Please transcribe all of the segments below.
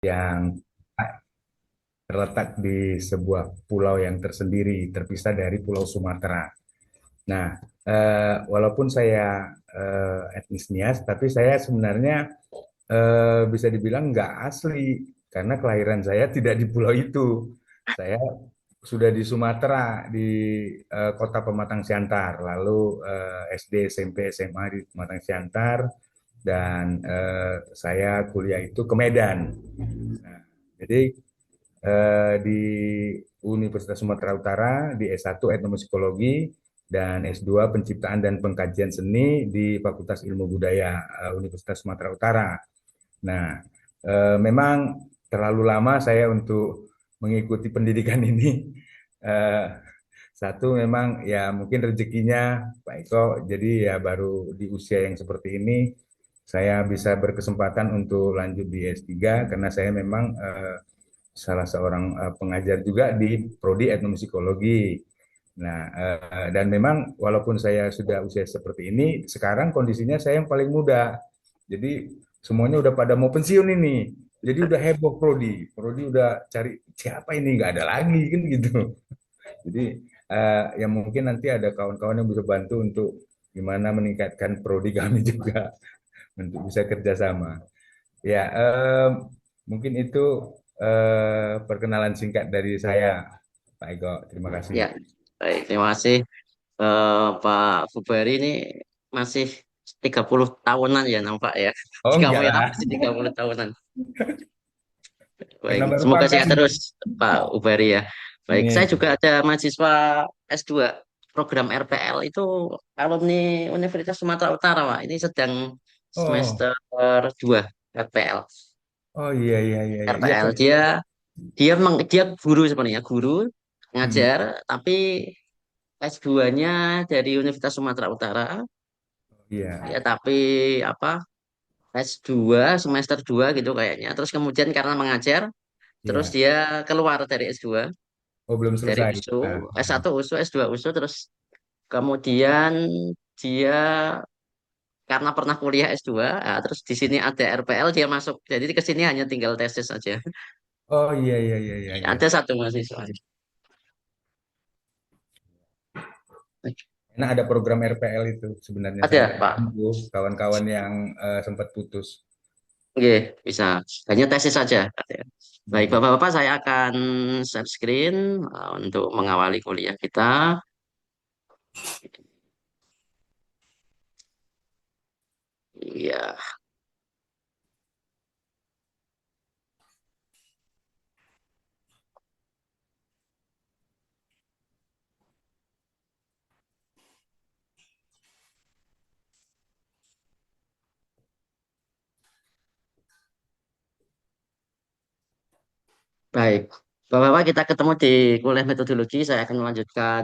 yang terletak di sebuah pulau yang tersendiri, terpisah dari Pulau Sumatera. Nah, walaupun saya etnis Nias, tapi saya sebenarnya bisa dibilang nggak asli karena kelahiran saya tidak di pulau itu. Saya sudah di Sumatera, di kota Pematang Siantar, lalu SD, SMP, SMA di Pematang Siantar, dan saya kuliah itu ke Medan. Nah, jadi di Universitas Sumatera Utara di S1 Etnomusikologi dan S2 Penciptaan dan Pengkajian Seni di Fakultas Ilmu Budaya Universitas Sumatera Utara. Nah, memang terlalu lama saya untuk mengikuti pendidikan ini. Eh, Satu memang ya mungkin rezekinya Pak Eko, jadi ya baru di usia yang seperti ini saya bisa berkesempatan untuk lanjut di S3 karena saya memang salah seorang pengajar juga di Prodi Etnomusikologi. Nah, dan memang walaupun saya sudah usia seperti ini, sekarang kondisinya saya yang paling muda. Jadi semuanya udah pada mau pensiun ini. Jadi udah heboh Prodi. Prodi udah cari siapa ini, nggak ada lagi kan gitu. Jadi ya mungkin nanti ada kawan-kawan yang bisa bantu untuk gimana meningkatkan Prodi kami juga untuk bisa kerjasama. Ya, mungkin itu perkenalan singkat dari saya, Pak Ego. Terima kasih. Ya, baik. Terima kasih. Pak Fubari ini masih 30 tahunan ya nampak ya. Oh, Di enggak kamera lah, masih 30 tahunan. Baik, karena baru semoga pangkat sehat ini. terus Pak Ubari ya. Baik, saya Amin. juga ada mahasiswa S2 program RPL itu alumni Universitas Sumatera Utara, Pak. Ini sedang Oh, semester 2 RPL. oh iya iya iya iya. Iya, RPL dia dia guru sebenarnya, guru hmm, ngajar tapi S2-nya dari Universitas Sumatera Utara. iya, Ya, tapi apa? S2 semester 2 gitu kayaknya. Terus kemudian karena mengajar, terus iya. dia keluar dari S2, Oh, belum dari selesai. USU, Ah, S1 USU, S2 USU, terus kemudian dia karena pernah kuliah S2, terus di sini ada RPL dia masuk. Jadi ke sini hanya tinggal tesis saja. oh iya iya iya iya iya. Ada satu mahasiswa. Nah, ada program RPL itu sebenarnya saya Ada, lagi Pak. tunggu kawan-kawan yang sempat putus. Oke, bisa. Hanya tesis saja. Baik, Hmm. Bapak-Bapak, saya akan share screen untuk mengawali kuliah kita. Iya, baik. Bapak-Bapak, kita ketemu di kuliah metodologi. Saya akan melanjutkan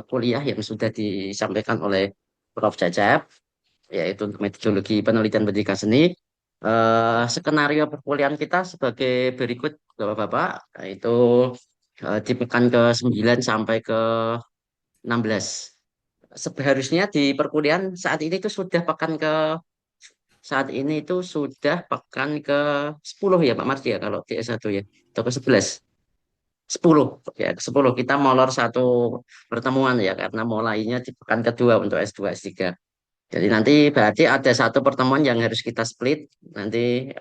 kuliah yang sudah disampaikan oleh Prof. Cecep, yaitu untuk metodologi penelitian pendidikan seni. Skenario perkuliahan kita sebagai berikut, Bapak-Bapak, yaitu di pekan ke-9 sampai ke-16. Seharusnya di perkuliahan saat ini itu sudah pekan ke-10 ya Pak Mardi ya kalau di S1 ya, atau ke-11. 10 ya, 10 kita molor satu pertemuan ya karena mulainya di pekan kedua untuk S2 S3. Jadi nanti berarti ada satu pertemuan yang harus kita split, nanti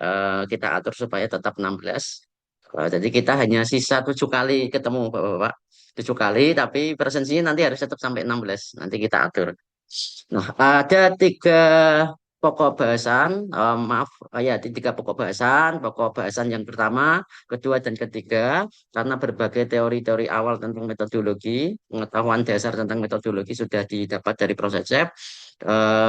kita atur supaya tetap 16. Jadi kita hanya sisa 7 kali ketemu Bapak-Bapak. 7 kali, tapi presensinya nanti harus tetap sampai 16. Nanti kita atur. Nah, ada tiga pokok bahasan, maaf, ya, tiga pokok bahasan. Pokok bahasan yang pertama, kedua, dan ketiga, karena berbagai teori-teori awal tentang metodologi, pengetahuan dasar tentang metodologi sudah didapat dari proses Chef.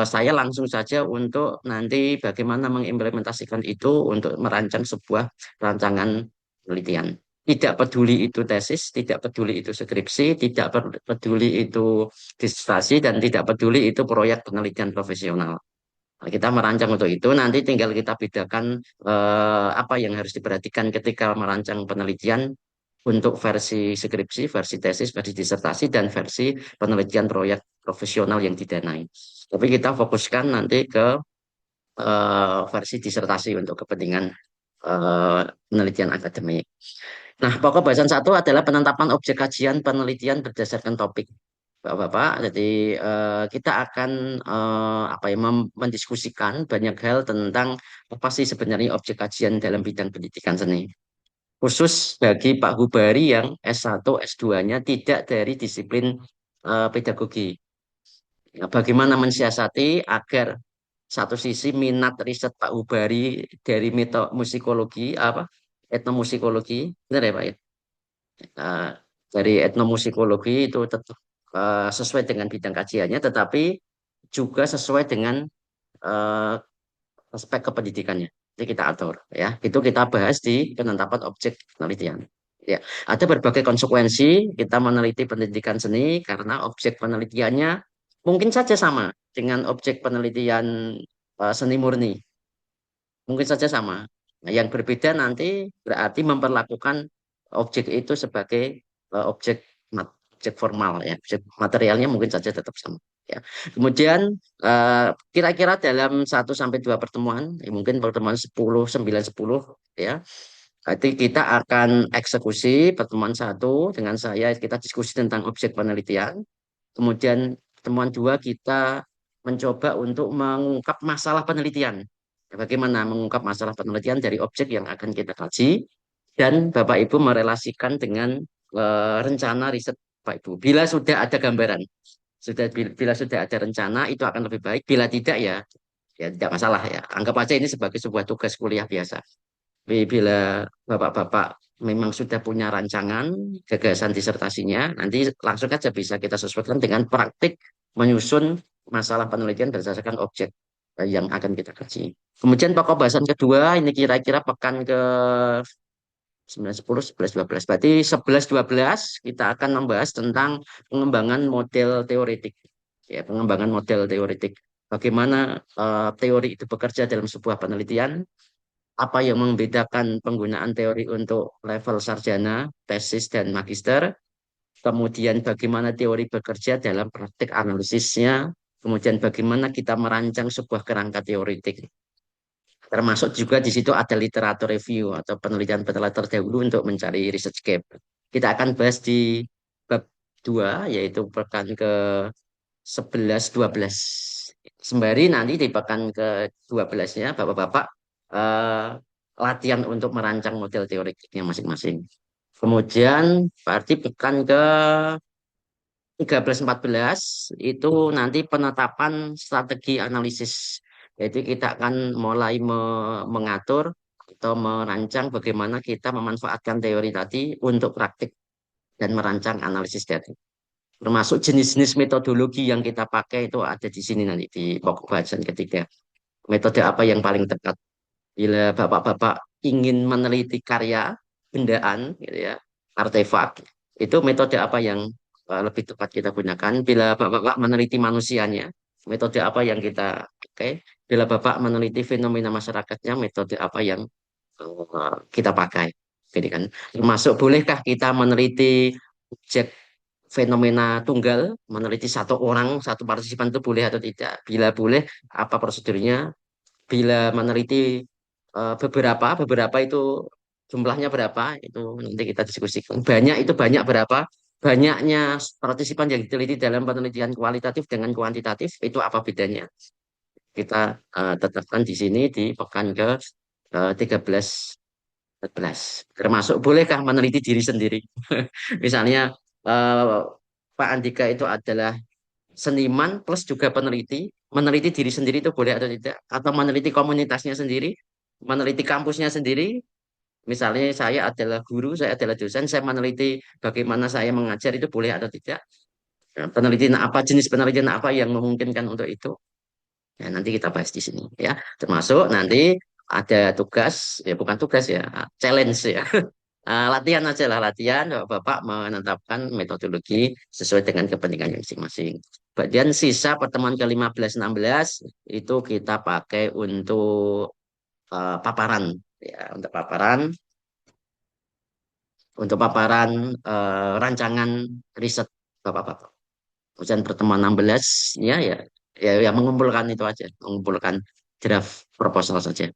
Saya langsung saja untuk nanti bagaimana mengimplementasikan itu untuk merancang sebuah rancangan penelitian. Tidak peduli itu tesis, tidak peduli itu skripsi, tidak peduli itu disertasi, dan tidak peduli itu proyek penelitian profesional. Nah, kita merancang untuk itu, nanti tinggal kita bedakan apa yang harus diperhatikan ketika merancang penelitian untuk versi skripsi, versi tesis, versi disertasi, dan versi penelitian proyek profesional yang didanai. Tapi kita fokuskan nanti ke versi disertasi untuk kepentingan penelitian akademik. Nah, pokok bahasan satu adalah penetapan objek kajian penelitian berdasarkan topik. Bapak-bapak, jadi kita akan apa ya mendiskusikan banyak hal tentang apa sih sebenarnya objek kajian dalam bidang pendidikan seni. Khusus bagi Pak Hubari yang S1, S2-nya tidak dari disiplin pedagogi. Nah, bagaimana mensiasati agar satu sisi minat riset Pak Hubari dari musikologi apa etnomusikologi, benar ya Pak ya? Nah, dari etnomusikologi itu tetap sesuai dengan bidang kajiannya, tetapi juga sesuai dengan eh, aspek kependidikannya. Jadi kita atur, ya. Itu kita bahas di penetapan objek penelitian. Ya, ada berbagai konsekuensi kita meneliti pendidikan seni karena objek penelitiannya mungkin saja sama dengan objek penelitian seni murni, mungkin saja sama. Nah, yang berbeda nanti berarti memperlakukan objek itu sebagai objek objek formal ya, objek materialnya mungkin saja tetap sama. Ya. Kemudian kira-kira dalam 1 sampai 2 pertemuan, ya mungkin pertemuan 10, 9, 10 ya. Nanti kita akan eksekusi pertemuan satu dengan saya, kita diskusi tentang objek penelitian. Kemudian pertemuan dua kita mencoba untuk mengungkap masalah penelitian. Bagaimana mengungkap masalah penelitian dari objek yang akan kita kaji dan Bapak Ibu merelasikan dengan rencana riset Bapak Ibu. Bila sudah ada gambaran, bila sudah ada rencana itu akan lebih baik. Bila tidak ya ya tidak masalah ya. Anggap aja ini sebagai sebuah tugas kuliah biasa. Bila Bapak-bapak memang sudah punya rancangan gagasan disertasinya, nanti langsung saja bisa kita sesuaikan dengan praktik menyusun masalah penelitian berdasarkan objek yang akan kita kaji. Kemudian pokok bahasan kedua, ini kira-kira pekan ke 9, 10, 11, 12. Berarti 11, 12 kita akan membahas tentang pengembangan model teoretik. Ya, pengembangan model teoretik. Bagaimana teori itu bekerja dalam sebuah penelitian, apa yang membedakan penggunaan teori untuk level sarjana, tesis, dan magister, kemudian bagaimana teori bekerja dalam praktik analisisnya, kemudian bagaimana kita merancang sebuah kerangka teoretik. Termasuk juga di situ ada literatur review atau penelitian-penelitian terdahulu untuk mencari research gap. Kita akan bahas di bab 2, yaitu pekan ke 11, 12. Sembari nanti di pekan ke 12-nya, Bapak-Bapak eh, latihan untuk merancang model teoretiknya masing-masing. Kemudian berarti pekan ke 13, 14 itu nanti penetapan strategi analisis. Jadi kita akan mulai mengatur atau merancang bagaimana kita memanfaatkan teori tadi untuk praktik dan merancang analisis data. Termasuk jenis-jenis metodologi yang kita pakai itu ada di sini nanti di pokok bahasan ketiga. Metode apa yang paling tepat? Bila bapak-bapak ingin meneliti karya bendaan, gitu ya, artefak, itu metode apa yang lebih tepat kita gunakan? Bila bapak-bapak meneliti manusianya, metode apa yang kita pakai? Bila bapak meneliti fenomena masyarakatnya, metode apa yang kita pakai? Jadi kan, termasuk bolehkah kita meneliti objek fenomena tunggal, meneliti satu orang, satu partisipan itu boleh atau tidak? Bila boleh, apa prosedurnya? Bila meneliti beberapa itu jumlahnya berapa itu nanti kita diskusikan. Banyak itu banyak berapa? Banyaknya partisipan yang diteliti dalam penelitian kualitatif dengan kuantitatif itu apa bedanya? Kita tetapkan di sini di pekan ke 13, 14. Termasuk bolehkah meneliti diri sendiri? Misalnya eh, Pak Andika itu adalah seniman plus juga peneliti. Meneliti diri sendiri itu boleh atau tidak? Atau meneliti komunitasnya sendiri, meneliti kampusnya sendiri. Misalnya saya adalah guru, saya adalah dosen, saya meneliti bagaimana saya mengajar itu boleh atau tidak. Nah, penelitian apa, jenis penelitian apa yang memungkinkan untuk itu. Ya, nanti kita bahas di sini ya. Termasuk nanti ada tugas, ya bukan tugas ya, challenge ya. Latihan aja lah, latihan Bapak menetapkan metodologi sesuai dengan kepentingan masing-masing. Bagian sisa pertemuan ke-15, 16 itu kita pakai untuk paparan ya, untuk paparan rancangan riset Bapak-bapak. Kemudian pertemuan 16 ya ya ya, ya mengumpulkan itu aja, mengumpulkan draft proposal saja.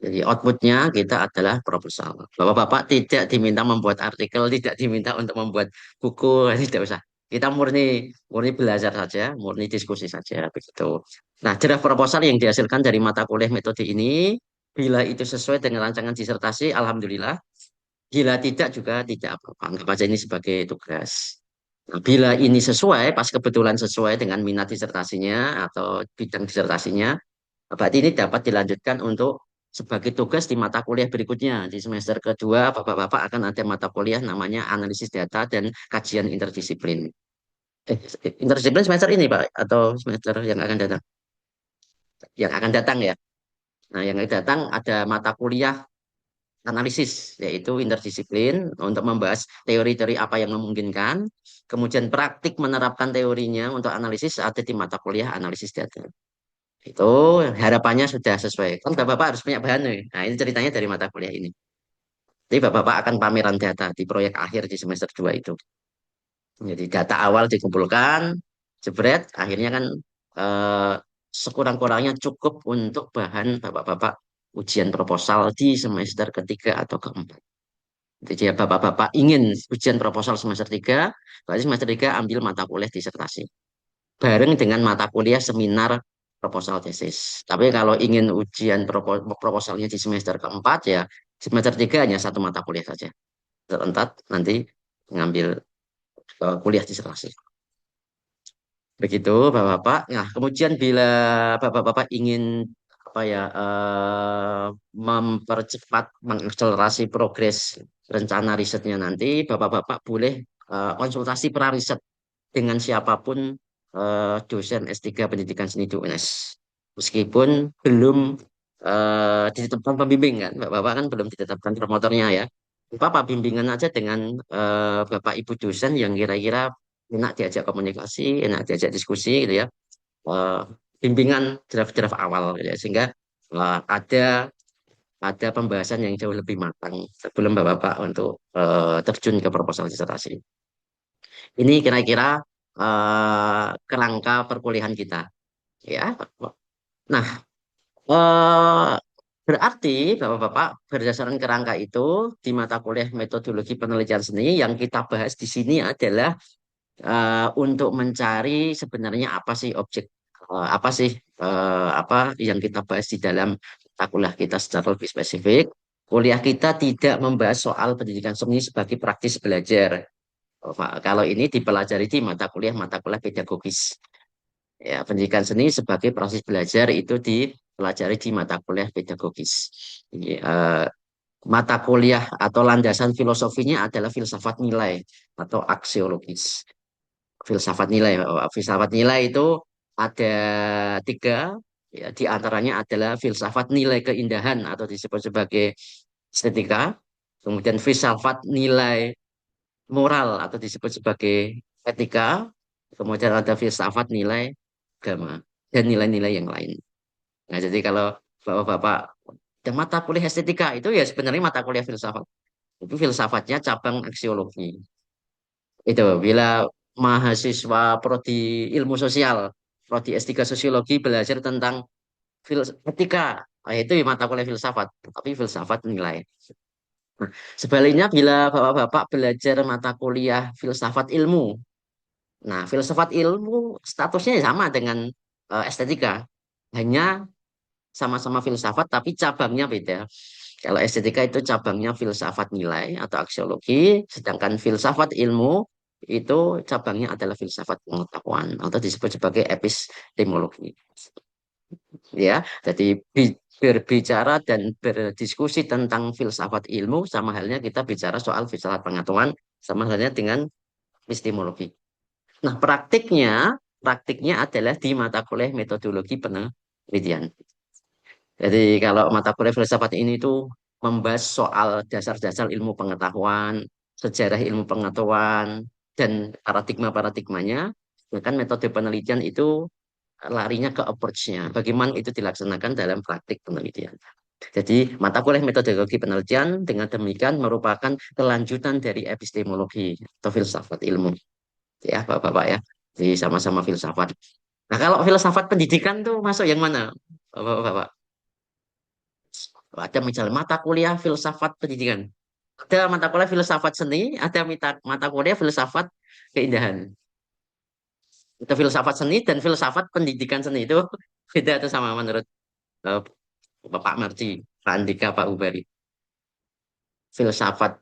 Jadi outputnya kita adalah proposal. Bapak-bapak tidak diminta membuat artikel, tidak diminta untuk membuat buku, tidak usah. Kita murni murni belajar saja, murni diskusi saja begitu. Nah, draft proposal yang dihasilkan dari mata kuliah metode ini, bila itu sesuai dengan rancangan disertasi, alhamdulillah. Bila tidak juga tidak apa-apa. Anggap aja ini sebagai tugas. Nah, bila ini sesuai, pas kebetulan sesuai dengan minat disertasinya atau bidang disertasinya, berarti ini dapat dilanjutkan untuk sebagai tugas di mata kuliah berikutnya. Di semester kedua, Bapak-Bapak akan ada mata kuliah namanya analisis data dan kajian interdisiplin. Eh, interdisiplin semester ini, Pak, atau semester yang akan datang? Yang akan datang ya. Nah, yang akan datang ada mata kuliah analisis, yaitu interdisiplin untuk membahas teori-teori apa yang memungkinkan. Kemudian praktik menerapkan teorinya untuk analisis ada di mata kuliah analisis data. Itu harapannya sudah sesuai. Kan Bapak-Bapak harus punya bahan nih. Nah, ini ceritanya dari mata kuliah ini. Jadi Bapak-Bapak akan pameran data di proyek akhir di semester 2 itu. Jadi data awal dikumpulkan, jebret, akhirnya kan eh, sekurang-kurangnya cukup untuk bahan Bapak-Bapak ujian proposal di semester ketiga atau keempat. Jadi ya Bapak-Bapak ingin ujian proposal semester 3, berarti semester 3 ambil mata kuliah disertasi. Bareng dengan mata kuliah seminar proposal tesis. Tapi kalau ingin ujian proposalnya di semester keempat ya semester 3 hanya satu mata kuliah saja. Serentak nanti mengambil kuliah disertasi. Begitu Bapak-Bapak. Nah, kemudian bila Bapak-Bapak ingin apa ya mempercepat mengakselerasi progres rencana risetnya nanti, Bapak-Bapak boleh konsultasi pra-riset dengan siapapun dosen S3 Pendidikan Seni di UNES. Meskipun belum ditetapkan pembimbing kan, Bapak kan belum ditetapkan promotornya ya. Bapak bimbingan aja dengan Bapak Ibu dosen yang kira-kira enak diajak komunikasi, enak diajak diskusi gitu ya. Eh, bimbingan draft-draft awal gitu ya. Sehingga ada pembahasan yang jauh lebih matang sebelum Bapak untuk terjun ke proposal disertasi. Ini kira-kira kerangka perkuliahan kita, ya. Nah, eh, berarti Bapak-Bapak berdasarkan kerangka itu di mata kuliah metodologi penelitian seni yang kita bahas di sini adalah untuk mencari sebenarnya apa sih objek apa sih apa yang kita bahas di dalam mata kuliah kita secara lebih spesifik. Kuliah kita tidak membahas soal pendidikan seni sebagai praktis belajar. Kalau ini dipelajari di mata kuliah pedagogis. Ya, pendidikan seni sebagai proses belajar itu dipelajari di mata kuliah pedagogis. Jadi, mata kuliah atau landasan filosofinya adalah filsafat nilai atau aksiologis. Filsafat nilai, filsafat nilai itu ada tiga, ya, di antaranya adalah filsafat nilai keindahan atau disebut sebagai estetika, kemudian filsafat nilai moral atau disebut sebagai etika, kemudian ada filsafat nilai agama dan nilai-nilai yang lain. Nah, jadi kalau bapak-bapak ada mata kuliah estetika itu ya sebenarnya mata kuliah filsafat. Itu filsafatnya cabang aksiologi. Itu bila mahasiswa prodi ilmu sosial, prodi S3 sosiologi belajar tentang etika, itu ya mata kuliah filsafat, tapi filsafat nilai. Nah, sebaliknya bila bapak-bapak belajar mata kuliah filsafat ilmu, nah filsafat ilmu statusnya ya sama dengan estetika, hanya sama-sama filsafat tapi cabangnya beda. Kalau estetika itu cabangnya filsafat nilai atau aksiologi, sedangkan filsafat ilmu itu cabangnya adalah filsafat pengetahuan atau disebut sebagai epistemologi. Ya, jadi berbicara dan berdiskusi tentang filsafat ilmu sama halnya kita bicara soal filsafat pengetahuan sama halnya dengan epistemologi. Nah, praktiknya adalah di mata kuliah metodologi penelitian. Jadi kalau mata kuliah filsafat ini tuh membahas soal dasar-dasar ilmu pengetahuan, sejarah ilmu pengetahuan, dan paradigma-paradigmanya. Bahkan metode penelitian itu larinya ke approach-nya. Bagaimana itu dilaksanakan dalam praktik penelitian. Jadi mata kuliah metodologi penelitian dengan demikian merupakan kelanjutan dari epistemologi atau filsafat ilmu. Ya, Bapak-Bapak ya. Jadi sama-sama filsafat. Nah, kalau filsafat pendidikan tuh masuk yang mana, Bapak-Bapak? Ada misalnya mata kuliah filsafat pendidikan. Ada mata kuliah filsafat seni, ada mata kuliah filsafat keindahan. Itu filsafat seni dan filsafat pendidikan seni itu beda atau sama menurut eh, Bapak Marti, Pak Andika, Pak Ubari. Filsafat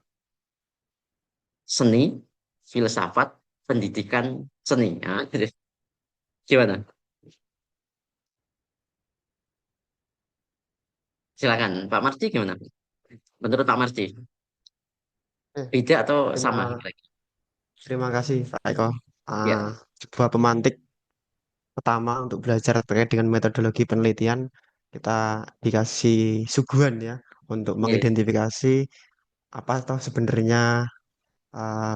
seni, filsafat pendidikan seni. Nah, gimana? Silakan, Pak Marti gimana? Menurut Pak Marti, Eh, beda atau sama? terima terima kasih Pak Eko. Ya, Ah, sebuah pemantik pertama untuk belajar terkait dengan metodologi penelitian, kita dikasih suguhan ya untuk ya, mengidentifikasi apa toh sebenarnya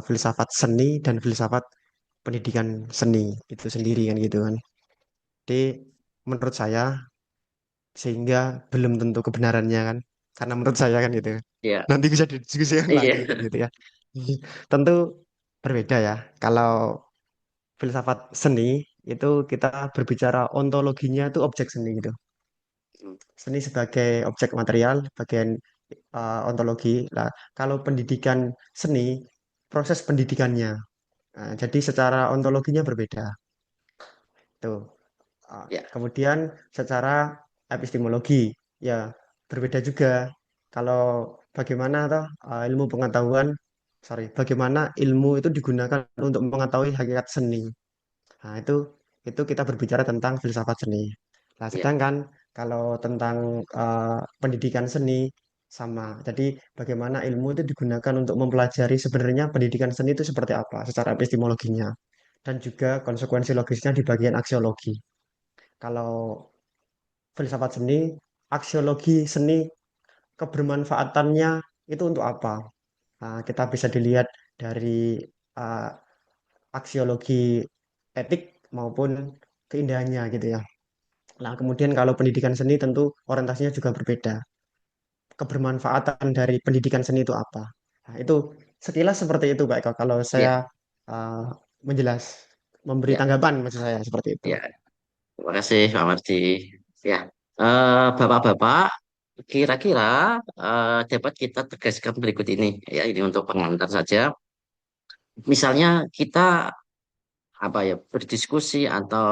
filsafat seni dan filsafat pendidikan seni itu sendiri kan gitu kan. Jadi menurut saya sehingga belum tentu kebenarannya kan, karena menurut saya kan gitu. ya, Nanti bisa didiskusikan lagi iya, kan gitu ya. Tentu berbeda ya. Kalau filsafat seni itu kita berbicara ontologinya itu objek seni gitu. Seni sebagai objek material, bagian ontologi. Lah, kalau pendidikan seni, proses pendidikannya. Nah, jadi secara ontologinya berbeda. Tuh. ya, Kemudian secara epistemologi, ya berbeda juga. Kalau bagaimana toh ilmu pengetahuan, sorry, bagaimana ilmu itu digunakan untuk mengetahui hakikat seni. Nah, itu kita berbicara tentang filsafat seni. Nah, ya, sedangkan kalau tentang pendidikan seni sama. Jadi bagaimana ilmu itu digunakan untuk mempelajari sebenarnya pendidikan seni itu seperti apa secara epistemologinya dan juga konsekuensi logisnya di bagian aksiologi. Kalau filsafat seni, aksiologi seni, kebermanfaatannya itu untuk apa? Nah, kita bisa dilihat dari uh, aksiologi etik maupun keindahannya gitu ya. Nah, kemudian kalau pendidikan seni tentu orientasinya juga berbeda. Kebermanfaatan dari pendidikan seni itu apa? Nah, itu sekilas seperti itu, Pak Eko. Kalau saya ya, uh, menjelas, memberi ya, tanggapan maksud saya seperti itu. ya. Terima kasih, Pak Marti. Ya, Bapak-bapak, kira-kira dapat kita tegaskan berikut ini. Ya, ini untuk pengantar saja. Misalnya kita apa ya berdiskusi atau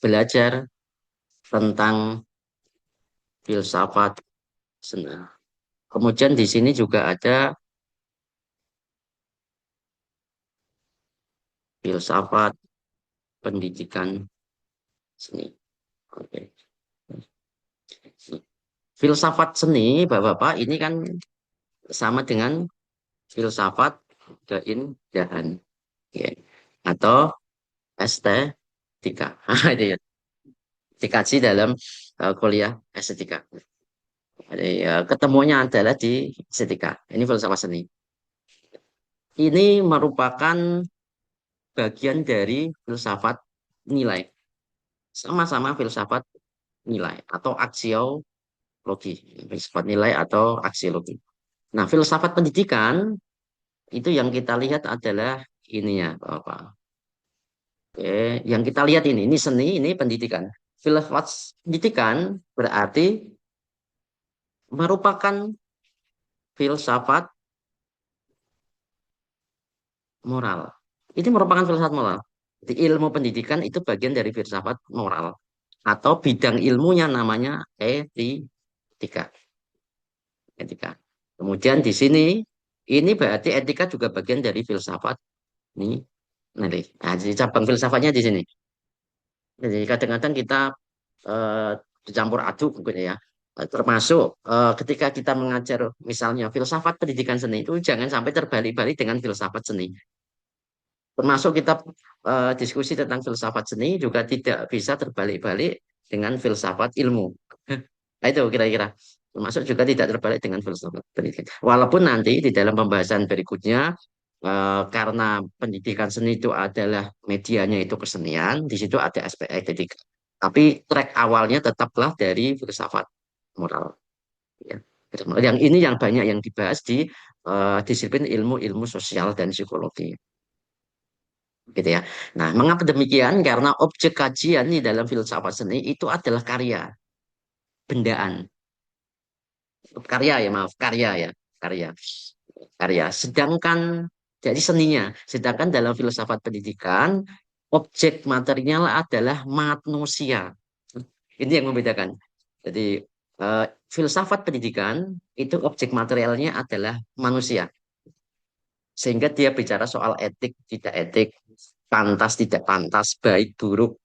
belajar tentang filsafat seni. Kemudian di sini juga ada filsafat pendidikan seni. Oke. Filsafat seni, Bapak-bapak, ini kan sama dengan filsafat keindahan, ya. Atau estetika. Itu ya, dikaji dalam kuliah estetika. Jadi, ketemunya adalah di estetika. Ini filsafat seni. Ini merupakan bagian dari filsafat nilai. Sama-sama filsafat nilai atau aksiologi. Filsafat nilai atau aksiologi. Nah, filsafat pendidikan itu yang kita lihat adalah ini ya, Bapak. Oke, yang kita lihat ini seni, ini pendidikan. Filsafat pendidikan berarti merupakan filsafat moral. Ini merupakan filsafat moral. Jadi ilmu pendidikan itu bagian dari filsafat moral. Atau bidang ilmunya namanya etika. Etika. Kemudian di sini, ini berarti etika juga bagian dari filsafat ini. Nanti, nah, jadi cabang filsafatnya di sini. Jadi kadang-kadang kita eh, dicampur aduk mungkin ya. Termasuk ketika kita mengajar misalnya filsafat pendidikan seni itu jangan sampai terbalik-balik dengan filsafat seni. Termasuk kita diskusi tentang filsafat seni juga tidak bisa terbalik-balik dengan filsafat ilmu. Nah, itu kira-kira. Termasuk juga tidak terbalik dengan filsafat pendidikan. Walaupun nanti di dalam pembahasan berikutnya, karena pendidikan seni itu adalah medianya itu kesenian, di situ ada aspek estetika. Tapi track awalnya tetaplah dari filsafat moral. Ya. Yang ini yang banyak yang dibahas di disiplin ilmu-ilmu sosial dan psikologi. Gitu ya. Nah, mengapa demikian? Karena objek kajian di dalam filsafat seni itu adalah karya, bendaan. karya ya, maaf, karya ya, karya, karya. Sedangkan jadi seninya, sedangkan dalam filsafat pendidikan, objek material adalah manusia. Ini yang membedakan. Jadi filsafat pendidikan itu objek materialnya adalah manusia. Sehingga dia bicara soal etik, tidak etik, pantas, tidak pantas, baik, buruk.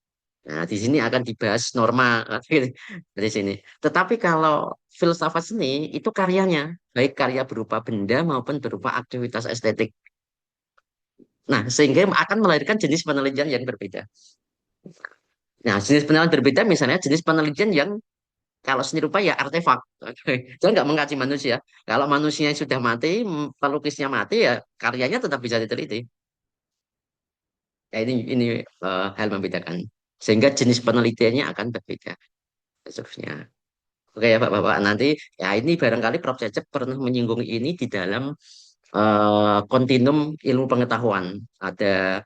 Nah, di sini akan dibahas norma dari sini. Tetapi kalau filsafat seni itu karyanya, baik karya berupa benda maupun berupa aktivitas estetik. Nah, sehingga akan melahirkan jenis penelitian yang berbeda. Nah, jenis penelitian berbeda misalnya jenis penelitian yang kalau seni rupa ya artefak. Dia nggak mengkaji manusia. Kalau manusia sudah mati, pelukisnya mati ya karyanya tetap bisa diteliti. Ya, ini hal membedakan. Sehingga jenis penelitiannya akan berbeda. Seterusnya. Oke ya Pak-Bapak, nanti ya ini barangkali Prof. Cecep pernah menyinggung ini di dalam kontinum ilmu pengetahuan. Ada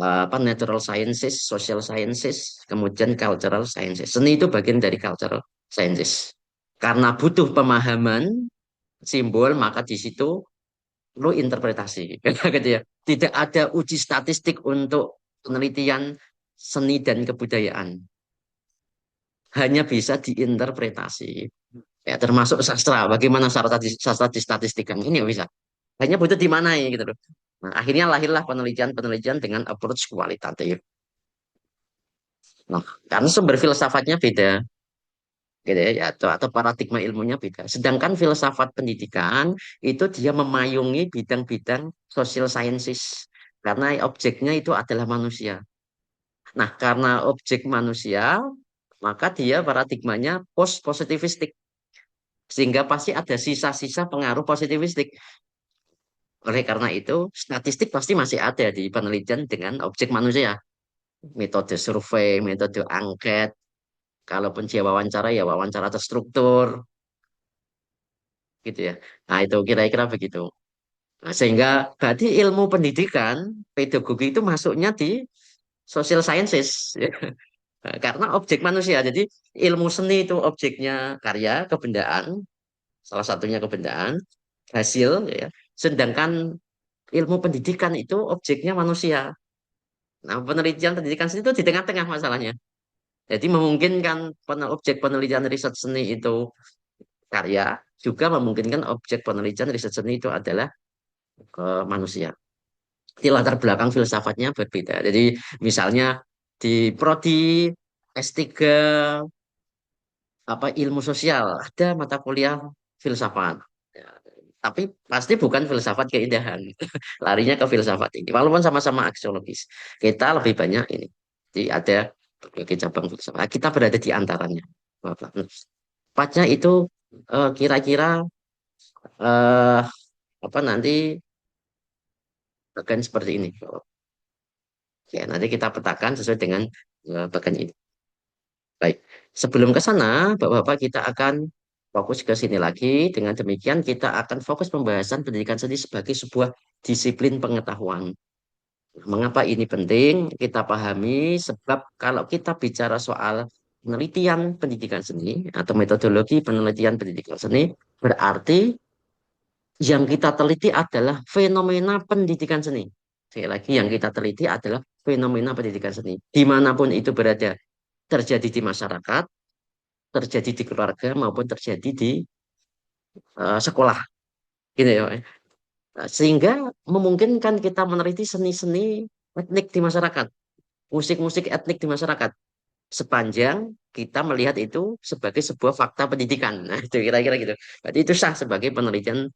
apa natural sciences, social sciences, kemudian cultural sciences. Seni itu bagian dari cultural sciences. Karena butuh pemahaman simbol, maka di situ perlu interpretasi. Gitu ya. Tidak ada uji statistik untuk penelitian seni dan kebudayaan. Hanya bisa diinterpretasi. Ya, termasuk sastra. Bagaimana sastra distatistikkan? Ini nggak bisa. Hanya butuh dimanai gitu loh. Nah, akhirnya lahirlah penelitian-penelitian dengan approach kualitatif. Nah, karena sumber filsafatnya beda, gitu ya, atau paradigma ilmunya beda. Sedangkan filsafat pendidikan itu dia memayungi bidang-bidang social sciences karena objeknya itu adalah manusia. Nah, karena objek manusia, maka dia paradigmanya post positivistik sehingga pasti ada sisa-sisa pengaruh positivistik. Oleh karena itu, statistik pasti masih ada di penelitian dengan objek manusia. Metode survei, metode angket, kalaupun dia wawancara ya wawancara terstruktur, gitu ya. Nah, itu kira-kira begitu. Nah, sehingga berarti ilmu pendidikan, pedagogi itu masuknya di social sciences, ya. Nah, karena objek manusia. Jadi ilmu seni itu objeknya karya, kebendaan, salah satunya kebendaan, hasil, ya. Sedangkan ilmu pendidikan itu objeknya manusia. Nah, penelitian pendidikan seni itu di tengah-tengah masalahnya. Jadi memungkinkan objek penelitian riset seni itu karya, juga memungkinkan objek penelitian riset seni itu adalah manusia. Di latar belakang filsafatnya berbeda. Jadi misalnya di prodi S3 apa ilmu sosial ada mata kuliah filsafat. Ya, tapi pasti bukan filsafat keindahan. Larinya ke filsafat ini. Walaupun sama-sama aksiologis. Kita lebih banyak ini. Jadi ada berbagai cabang filsafat. Kita berada di antaranya. Tepatnya itu kira-kira eh, apa nanti bagian seperti ini. Ya, nanti kita petakan sesuai dengan bagian ini. Baik, sebelum ke sana, Bapak-Bapak kita akan fokus ke sini lagi. Dengan demikian kita akan fokus pembahasan pendidikan seni sebagai sebuah disiplin pengetahuan. Mengapa ini penting? Kita pahami sebab kalau kita bicara soal penelitian pendidikan seni atau metodologi penelitian pendidikan seni, berarti yang kita teliti adalah fenomena pendidikan seni. Sekali lagi, yang kita teliti adalah fenomena pendidikan seni. Dimanapun itu berada, terjadi di masyarakat, terjadi di keluarga, maupun terjadi di sekolah. Gitu ya. Sehingga memungkinkan kita meneliti seni-seni etnik di masyarakat, musik-musik etnik di masyarakat. Sepanjang kita melihat itu sebagai sebuah fakta pendidikan. Nah, itu kira-kira gitu. Berarti itu sah sebagai penelitian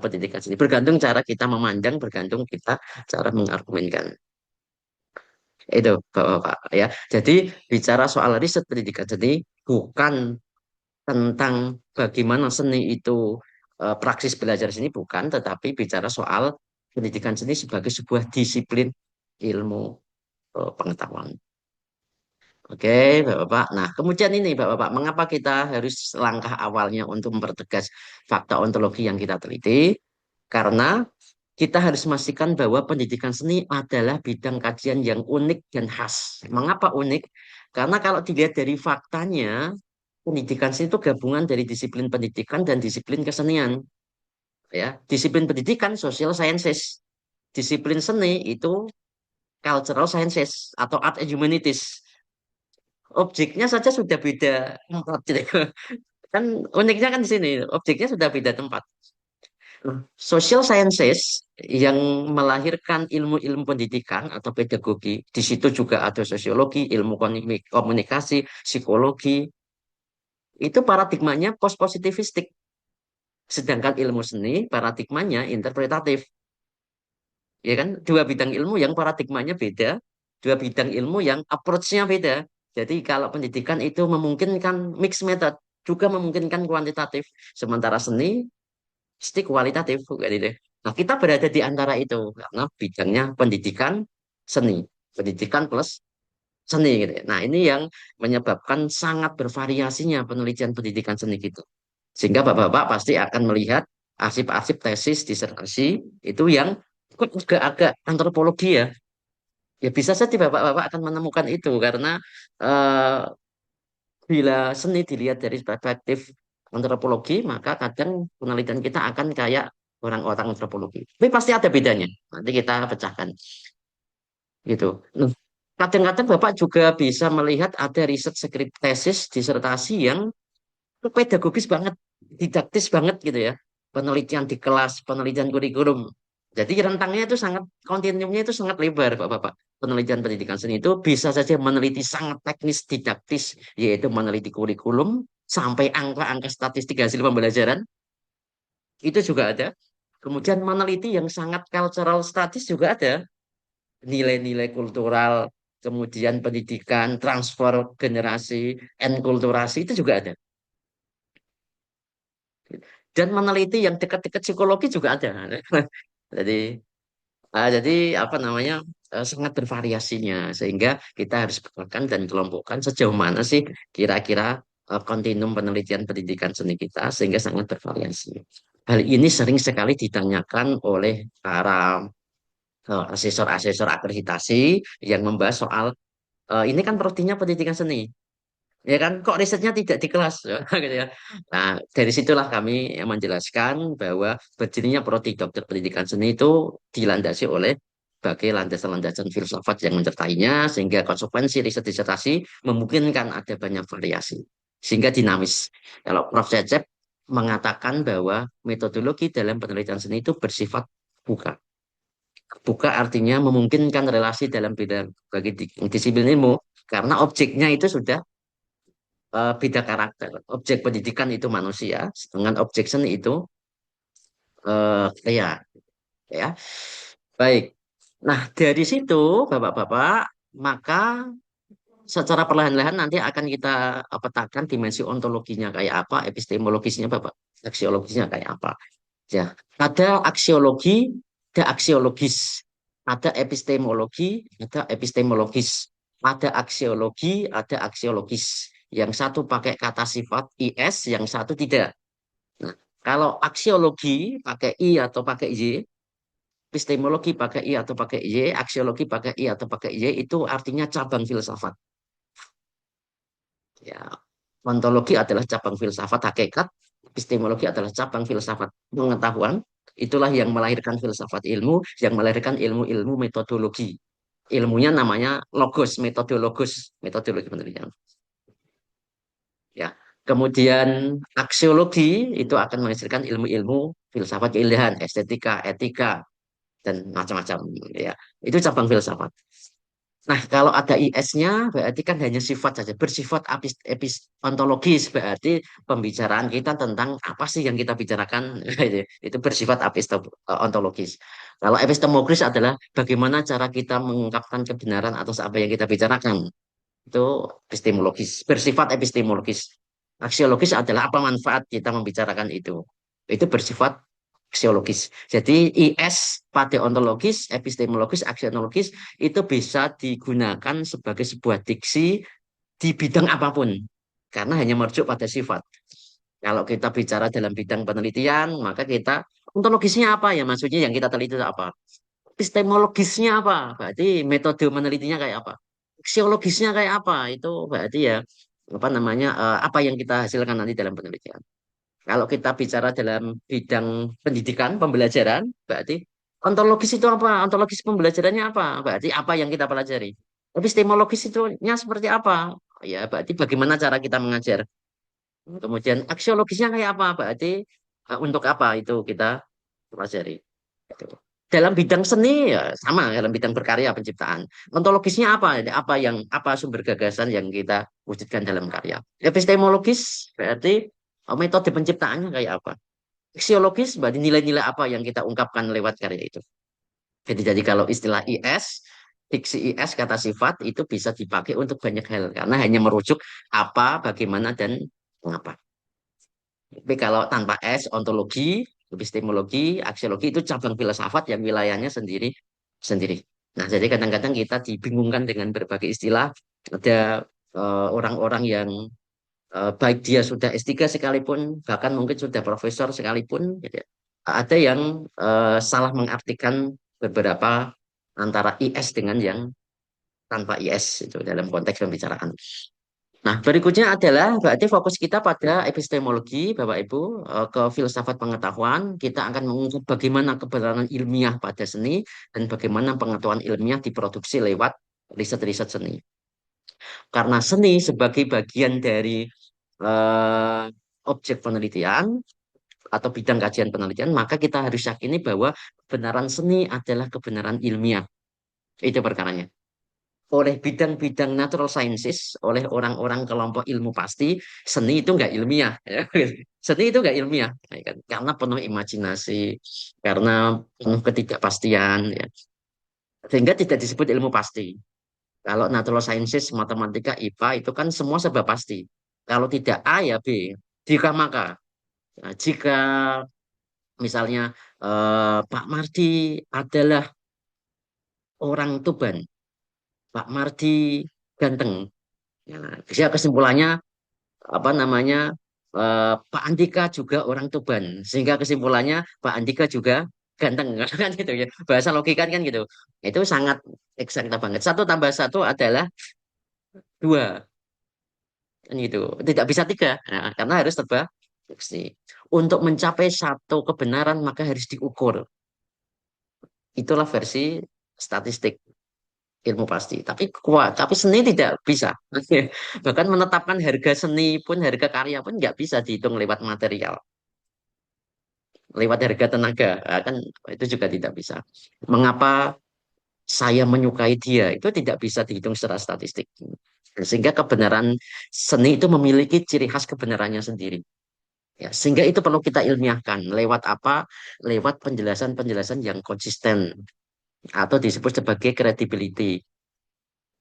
pendidikan seni. Bergantung cara kita memandang, bergantung kita cara mengargumenkan. Itu, Bapak-Bapak, ya. Jadi bicara soal riset pendidikan seni bukan tentang bagaimana seni itu praksis belajar seni bukan, tetapi bicara soal pendidikan seni sebagai sebuah disiplin ilmu pengetahuan. Oke, Bapak-Bapak. Nah, kemudian ini, Bapak-Bapak, mengapa kita harus langkah awalnya untuk mempertegas fakta ontologi yang kita teliti? Karena kita harus memastikan bahwa pendidikan seni adalah bidang kajian yang unik dan khas. Mengapa unik? Karena kalau dilihat dari faktanya, pendidikan seni itu gabungan dari disiplin pendidikan dan disiplin kesenian. Ya, disiplin pendidikan social sciences, disiplin seni itu cultural sciences atau art and humanities. Objeknya saja sudah beda tempat gitu. Kan uniknya kan di sini, objeknya sudah beda tempat. Social sciences yang melahirkan ilmu-ilmu pendidikan atau pedagogi, di situ juga ada sosiologi, ilmu komunikasi, psikologi, itu paradigmanya post-positivistik. Sedangkan ilmu seni paradigmanya interpretatif. Ya kan? Dua bidang ilmu yang paradigmanya beda, dua bidang ilmu yang approach-nya beda. Jadi kalau pendidikan itu memungkinkan mixed method, juga memungkinkan kuantitatif. Sementara seni pasti kualitatif kayak gitu. Nah, kita berada di antara itu karena bidangnya pendidikan seni, pendidikan plus seni gitu ya. Nah, ini yang menyebabkan sangat bervariasinya penelitian pendidikan seni gitu. Sehingga Bapak-bapak pasti akan melihat arsip-arsip tesis disertasi itu yang kok juga agak antropologi ya. Ya bisa saja Bapak-bapak akan menemukan itu karena eh, bila seni dilihat dari perspektif antropologi, maka kadang penelitian kita akan kayak orang-orang antropologi. Tapi pasti ada bedanya. Nanti kita pecahkan gitu. Nah, kadang-kadang Bapak juga bisa melihat ada riset skrip tesis disertasi yang pedagogis banget, didaktis banget gitu ya. Penelitian di kelas, penelitian kurikulum. Jadi rentangnya itu sangat, kontinuumnya itu sangat lebar, Bapak-Bapak. Penelitian pendidikan seni itu bisa saja meneliti sangat teknis, didaktis, yaitu meneliti kurikulum, sampai angka-angka statistik hasil pembelajaran, itu juga ada. Kemudian meneliti yang sangat cultural studies juga ada. Nilai-nilai kultural, kemudian pendidikan, transfer generasi, enkulturasi, itu juga ada. Dan meneliti yang dekat-dekat psikologi juga ada. Jadi, jadi apa namanya sangat bervariasinya sehingga kita harus bedakan dan kelompokkan sejauh mana sih kira-kira kontinum penelitian pendidikan seni kita sehingga sangat bervariasi. Hal ini sering sekali ditanyakan oleh para asesor-asesor akreditasi yang membahas soal ini kan prodinya pendidikan seni. Ya kan, kok risetnya tidak di kelas, gitu ya. Nah, dari situlah kami menjelaskan bahwa berdirinya prodi dokter pendidikan seni itu dilandasi oleh berbagai landasan-landasan filsafat yang menyertainya, sehingga konsekuensi riset disertasi memungkinkan ada banyak variasi, sehingga dinamis. Kalau Prof. Cecep mengatakan bahwa metodologi dalam penelitian seni itu bersifat buka. Buka artinya memungkinkan relasi dalam bidang bagi disiplin ilmu, karena objeknya itu sudah beda karakter. Objek pendidikan itu manusia, dengan objek seni itu ya, ya. Baik. Nah, dari situ, Bapak-bapak, maka secara perlahan-lahan nanti akan kita petakan dimensi ontologinya kayak apa, epistemologisnya, Bapak, aksiologisnya kayak apa. Ya, ada aksiologi, ada aksiologis, ada epistemologi, ada epistemologis, ada aksiologi, ada aksiologis. Yang satu pakai kata sifat is, yang satu tidak. Nah, kalau aksiologi pakai i atau pakai y, epistemologi pakai i atau pakai y, aksiologi pakai i atau pakai y, itu artinya cabang filsafat. Ya, ontologi adalah cabang filsafat hakikat, epistemologi adalah cabang filsafat pengetahuan. Itulah yang melahirkan filsafat ilmu, yang melahirkan ilmu-ilmu metodologi. Ilmunya namanya logos, metodologi penelitian. Ya. Kemudian aksiologi itu akan menghasilkan ilmu-ilmu filsafat keilmuan, estetika, etika, dan macam-macam. Ya, itu cabang filsafat. Nah, kalau ada IS-nya berarti kan hanya sifat saja, bersifat ontologis, berarti pembicaraan kita tentang apa sih yang kita bicarakan itu bersifat ontologis. Kalau epistemologis adalah bagaimana cara kita mengungkapkan kebenaran atas apa yang kita bicarakan. Itu epistemologis, bersifat epistemologis. Aksiologis adalah apa manfaat kita membicarakan itu. Itu bersifat aksiologis. Jadi IS paleontologis, epistemologis, aksionologis itu bisa digunakan sebagai sebuah diksi di bidang apapun. Karena hanya merujuk pada sifat. Kalau kita bicara dalam bidang penelitian, maka kita ontologisnya apa ya? Maksudnya yang kita teliti itu apa? Epistemologisnya apa? Berarti metode menelitinya kayak apa? Aksiologisnya kayak apa? Itu berarti ya apa yang kita hasilkan nanti dalam penelitian. Kalau kita bicara dalam bidang pendidikan, pembelajaran, berarti ontologis itu apa? Ontologis pembelajarannya apa? Berarti apa yang kita pelajari. Epistemologis itu nya seperti apa? Ya, berarti bagaimana cara kita mengajar. Kemudian aksiologisnya kayak apa? Berarti untuk apa itu kita pelajari. Gitu. Dalam bidang seni ya sama, dalam bidang berkarya penciptaan. Ontologisnya apa? Apa sumber gagasan yang kita wujudkan dalam karya. Epistemologis berarti metode penciptaannya kayak apa. Aksiologis berarti nilai-nilai apa yang kita ungkapkan lewat karya itu. Jadi kalau istilah IS, diksi IS, kata sifat itu bisa dipakai untuk banyak hal karena hanya merujuk apa, bagaimana, dan mengapa. Tapi kalau tanpa S, ontologi, epistemologi, aksiologi itu cabang filsafat yang wilayahnya sendiri sendiri. Nah, jadi kadang-kadang kita dibingungkan dengan berbagai istilah. Ada orang-orang yang baik dia sudah S3 sekalipun, bahkan mungkin sudah profesor sekalipun, gitu ya. Ada yang salah mengartikan beberapa antara IS dengan yang tanpa IS itu dalam konteks pembicaraan. Nah, berikutnya adalah berarti fokus kita pada epistemologi, Bapak Ibu, ke filsafat pengetahuan. Kita akan mengungkap bagaimana kebenaran ilmiah pada seni dan bagaimana pengetahuan ilmiah diproduksi lewat riset-riset seni. Karena seni sebagai bagian dari eh, objek penelitian atau bidang kajian penelitian, maka kita harus yakini bahwa kebenaran seni adalah kebenaran ilmiah. Itu perkaranya oleh bidang-bidang natural sciences, oleh orang-orang kelompok ilmu pasti, seni itu nggak ilmiah. Ya. Seni itu nggak ilmiah, ya kan? Karena penuh imajinasi, karena penuh ketidakpastian, ya. Sehingga tidak disebut ilmu pasti. Kalau natural sciences, matematika, IPA itu kan semua serba pasti. Kalau tidak A ya B, jika maka. Nah, jika misalnya Pak Mardi adalah orang Tuban, Pak Mardi ganteng. Ya, kesimpulannya apa namanya Pak Andika juga orang Tuban sehingga kesimpulannya Pak Andika juga ganteng kan gitu ya bahasa logika kan gitu itu sangat eksakta banget satu tambah satu adalah dua kan gitu tidak bisa tiga nah, karena harus terbukti untuk mencapai satu kebenaran maka harus diukur itulah versi statistik ilmu pasti tapi kuat tapi seni tidak bisa bahkan menetapkan harga seni pun harga karya pun nggak bisa dihitung lewat material lewat harga tenaga kan itu juga tidak bisa mengapa saya menyukai dia itu tidak bisa dihitung secara statistik sehingga kebenaran seni itu memiliki ciri khas kebenarannya sendiri ya sehingga itu perlu kita ilmiahkan lewat apa lewat penjelasan-penjelasan yang konsisten atau disebut sebagai credibility.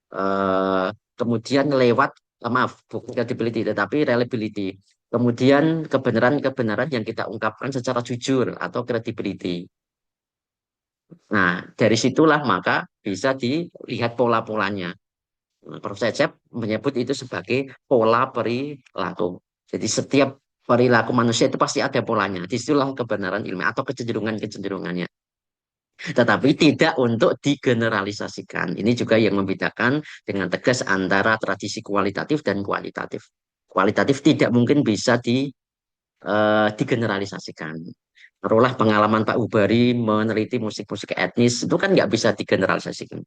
Eh, kemudian lewat maaf bukan credibility tetapi reliability kemudian kebenaran-kebenaran yang kita ungkapkan secara jujur atau credibility. Nah, dari situlah maka bisa dilihat pola-polanya. Nah, Prof. Cecep menyebut itu sebagai pola perilaku. Jadi setiap perilaku manusia itu pasti ada polanya. Disitulah kebenaran ilmiah atau kecenderungan-kecenderungannya. Tetapi tidak untuk digeneralisasikan. Ini juga yang membedakan dengan tegas antara tradisi kualitatif dan kualitatif. Kualitatif tidak mungkin bisa digeneralisasikan. Taruhlah pengalaman Pak Ubari meneliti musik-musik etnis itu kan nggak bisa digeneralisasikan.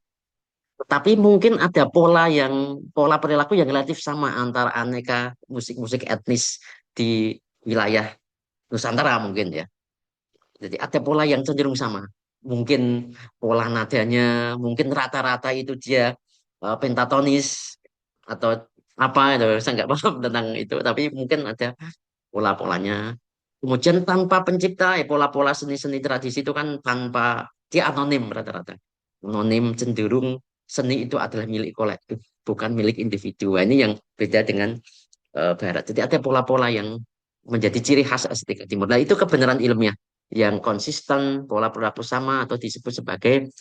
Tapi mungkin ada pola perilaku yang relatif sama antara aneka musik-musik etnis di wilayah Nusantara mungkin ya. Jadi ada pola yang cenderung sama. Mungkin pola nadanya, mungkin rata-rata itu dia pentatonis atau apa itu saya nggak paham tentang itu. Tapi mungkin ada pola-polanya. Kemudian tanpa pencipta, ya pola-pola seni-seni tradisi itu kan tanpa dia anonim rata-rata. Anonim cenderung seni itu adalah milik kolektif, bukan milik individu. Nah, ini yang beda dengan Barat. Jadi ada pola-pola yang menjadi ciri khas estetika Timur. Nah, itu kebenaran ilmiah yang konsisten, pola perilaku sama atau disebut sebagai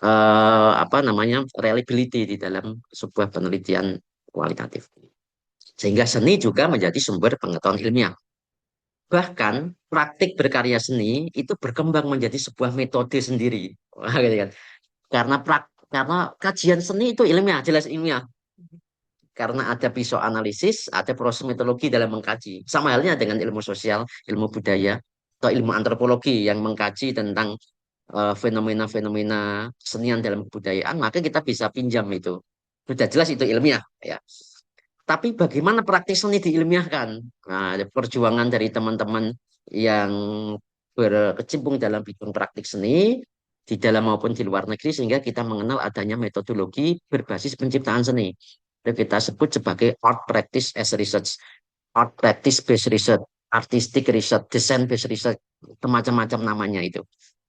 apa namanya reliability di dalam sebuah penelitian kualitatif. Sehingga seni juga menjadi sumber pengetahuan ilmiah. Bahkan praktik berkarya seni itu berkembang menjadi sebuah metode sendiri. Wah, gitu kan. Karena kajian seni itu ilmiah, jelas ilmiah. karena ada psikoanalisis, ada proses metodologi dalam mengkaji. Sama halnya dengan ilmu sosial, ilmu budaya, atau ilmu antropologi yang mengkaji tentang fenomena-fenomena kesenian dalam kebudayaan, maka kita bisa pinjam itu. Sudah jelas itu ilmiah, ya. Tapi bagaimana praktik seni diilmiahkan? Nah, ada perjuangan dari teman-teman yang berkecimpung dalam bidang praktik seni di dalam maupun di luar negeri sehingga kita mengenal adanya metodologi berbasis penciptaan seni. Itu kita sebut sebagai art practice as research, art practice based research, artistic research, design based research, macam-macam namanya itu.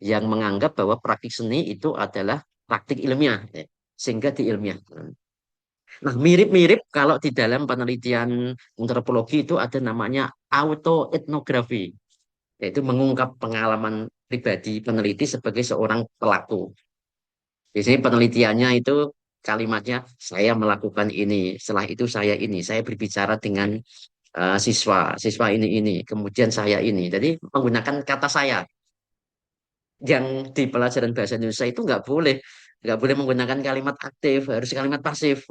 Yang menganggap bahwa praktik seni itu adalah praktik ilmiah, ya, sehingga diilmiahkan. Nah, mirip-mirip kalau di dalam penelitian antropologi itu ada namanya autoetnografi, yaitu mengungkap pengalaman pribadi peneliti sebagai seorang pelaku. Biasanya penelitiannya itu kalimatnya saya melakukan ini, setelah itu saya berbicara dengan siswa ini, kemudian saya ini. Jadi menggunakan kata saya yang di pelajaran bahasa Indonesia itu nggak boleh menggunakan kalimat aktif, harus kalimat pasif.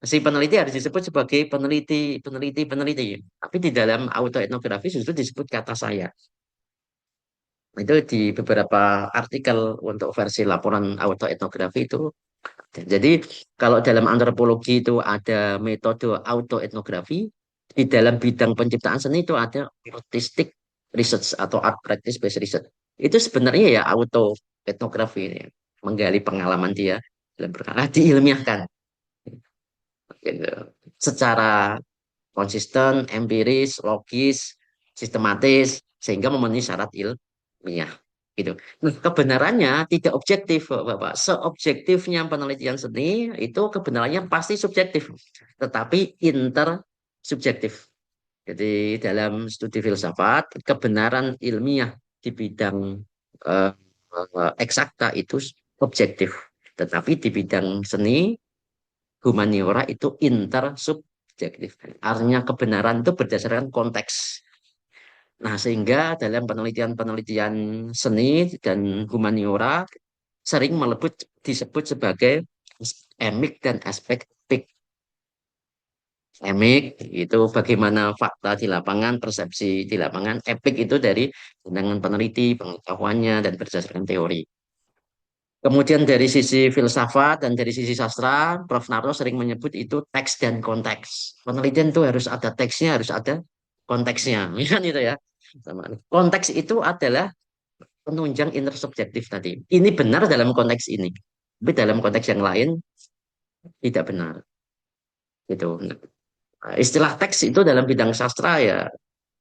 Si peneliti harus disebut sebagai peneliti. Tapi di dalam autoetnografi justru disebut kata saya. Itu di beberapa artikel untuk versi laporan autoetnografi itu. Jadi kalau dalam antropologi itu ada metode autoetnografi, di dalam bidang penciptaan seni itu ada artistic research atau art practice based research. Itu sebenarnya ya autoetnografi ini, menggali pengalaman dia dalam perkara diilmiahkan gitu. Secara konsisten, empiris, logis, sistematis sehingga memenuhi syarat ilmiah gitu. Nah, kebenarannya tidak objektif, Bapak. Seobjektifnya penelitian seni itu kebenarannya pasti subjektif, tetapi intersubjektif. Jadi dalam studi filsafat, kebenaran ilmiah di bidang eh, eksakta itu objektif, tetapi di bidang seni, humaniora itu intersubjektif. Artinya kebenaran itu berdasarkan konteks. Nah, sehingga dalam penelitian-penelitian seni dan humaniora sering disebut sebagai emik dan aspek epik. Emik itu bagaimana fakta di lapangan, persepsi di lapangan. Epik itu dari pandangan peneliti, pengetahuannya, dan berdasarkan teori. Kemudian dari sisi filsafat dan dari sisi sastra, Prof. Narto sering menyebut itu teks dan konteks. Penelitian itu harus ada teksnya, harus ada konteksnya. Kan itu ya. Konteks itu adalah penunjang intersubjektif tadi. Ini benar dalam konteks ini. Tapi dalam konteks yang lain tidak benar. Gitu. Nah, istilah teks itu dalam bidang sastra ya,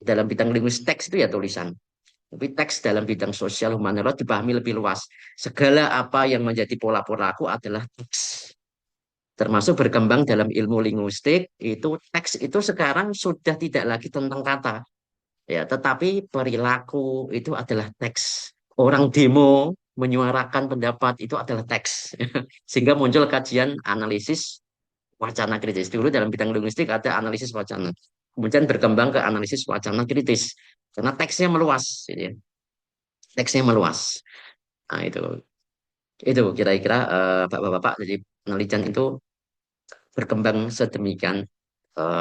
dalam bidang linguistik teks itu ya tulisan. Tapi teks dalam bidang sosial humaniora dipahami lebih luas. Segala apa yang menjadi pola-pola aku adalah teks. Termasuk berkembang dalam ilmu linguistik, itu teks itu sekarang sudah tidak lagi tentang kata. Ya, tetapi perilaku itu adalah teks. Orang demo menyuarakan pendapat itu adalah teks. Sehingga muncul kajian analisis wacana kritis. Dulu dalam bidang linguistik ada analisis wacana. Kemudian berkembang ke analisis wacana kritis. Karena teksnya meluas. Gitu ya. Teksnya meluas. Nah, itu kira-kira Bapak-bapak, jadi penelitian itu berkembang sedemikian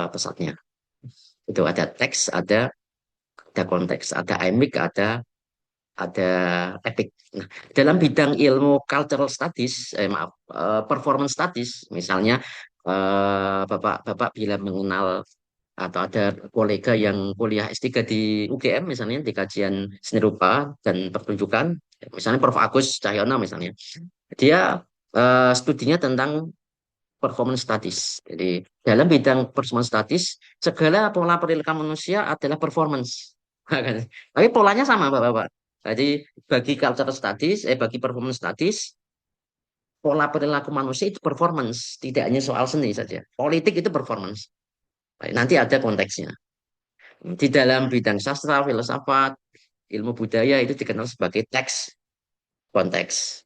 pesatnya. Itu ada teks, ada konteks, ada emik, ada epic. Nah, dalam bidang ilmu cultural studies, performance studies, misalnya Bapak bila mengenal atau ada kolega yang kuliah S3 di UGM misalnya di kajian seni rupa dan pertunjukan, misalnya Prof. Agus Cahyono misalnya, dia studinya tentang performance studies. Jadi dalam bidang performance studies, segala pola perilaku manusia adalah performance. Tapi polanya sama, Bapak-bapak. Jadi bagi cultural studies, bagi performance studies, pola perilaku manusia itu performance, tidak hanya soal seni saja. Politik itu performance. Baik, nanti ada konteksnya. Di dalam bidang sastra, filsafat, ilmu budaya itu dikenal sebagai teks, konteks.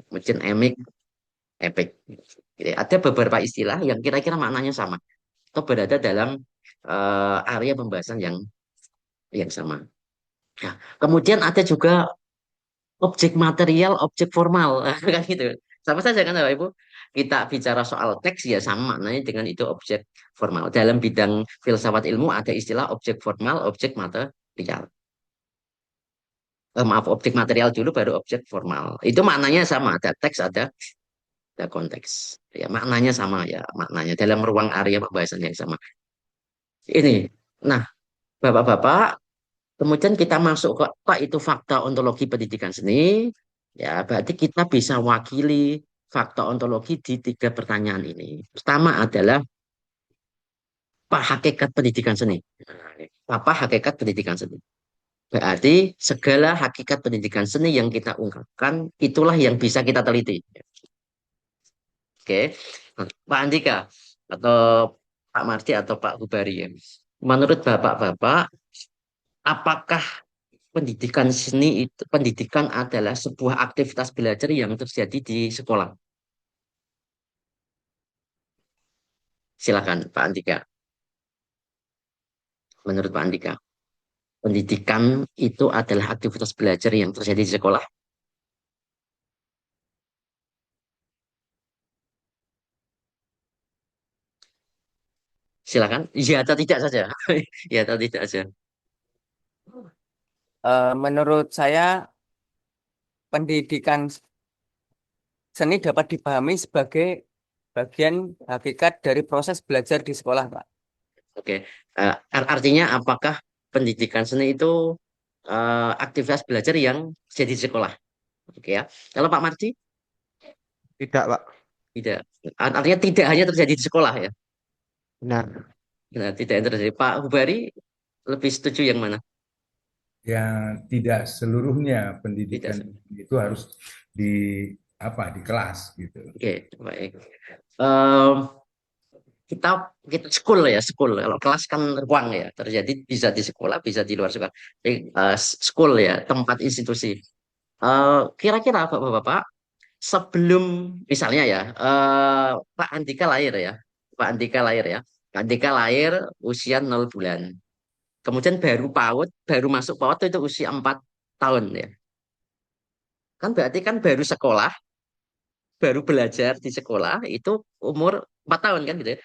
Kemudian emik, epik. Jadi ada beberapa istilah yang kira-kira maknanya sama atau berada dalam area pembahasan yang sama. Nah, kemudian ada juga objek material, objek formal, kan gitu. Sama saja kan Bapak Ibu. kita bicara soal teks ya sama maknanya dengan itu objek formal. Dalam bidang filsafat ilmu ada istilah objek formal, objek material. Maaf, objek material dulu baru objek formal. Itu maknanya sama, ada teks, ada konteks. Ya, maknanya sama ya, maknanya dalam ruang area pembahasan yang sama. Ini. Nah, Bapak-bapak, kemudian kita masuk ke apa itu fakta ontologi pendidikan seni. Ya, berarti kita bisa wakili fakta ontologi di tiga pertanyaan ini. Pertama adalah apa hakikat pendidikan seni? Apa hakikat pendidikan seni? Berarti segala hakikat pendidikan seni yang kita ungkapkan itulah yang bisa kita teliti. Oke, nah, Pak Andika atau Pak Marti atau Pak Hubari ya. Menurut bapak-bapak, apakah pendidikan seni itu pendidikan adalah sebuah aktivitas belajar yang terjadi di sekolah? Silakan Pak Andika. Menurut Pak Andika, pendidikan itu adalah aktivitas belajar yang terjadi di sekolah. Silakan. Ya atau tidak saja. Ya atau tidak saja. Menurut saya, pendidikan seni dapat dipahami sebagai bagian hakikat dari proses belajar di sekolah, Pak. Oke. Artinya apakah pendidikan seni itu aktivitas belajar yang terjadi di sekolah? Oke ya. Kalau Pak Marti Tidak, Pak. tidak. Artinya tidak hanya terjadi di sekolah ya. Benar. Nah, tidak yang terjadi. Pak Hubari lebih setuju yang mana? yang tidak seluruhnya Tidak. pendidikan itu harus di di kelas gitu. Oke, baik. Em, kita kita school ya, school. Kalau kelas kan ruang ya, terjadi bisa di sekolah, bisa di luar sekolah. Jadi, school ya, tempat institusi. Kira-kira Bapak-bapak sebelum misalnya ya, Pak Andika lahir ya, Pak Andika lahir ya, Pak Andika lahir usia 0 bulan. Kemudian baru masuk PAUD itu usia 4 tahun ya. Kan berarti kan baru sekolah, baru belajar di sekolah itu umur 4 tahun kan gitu ya.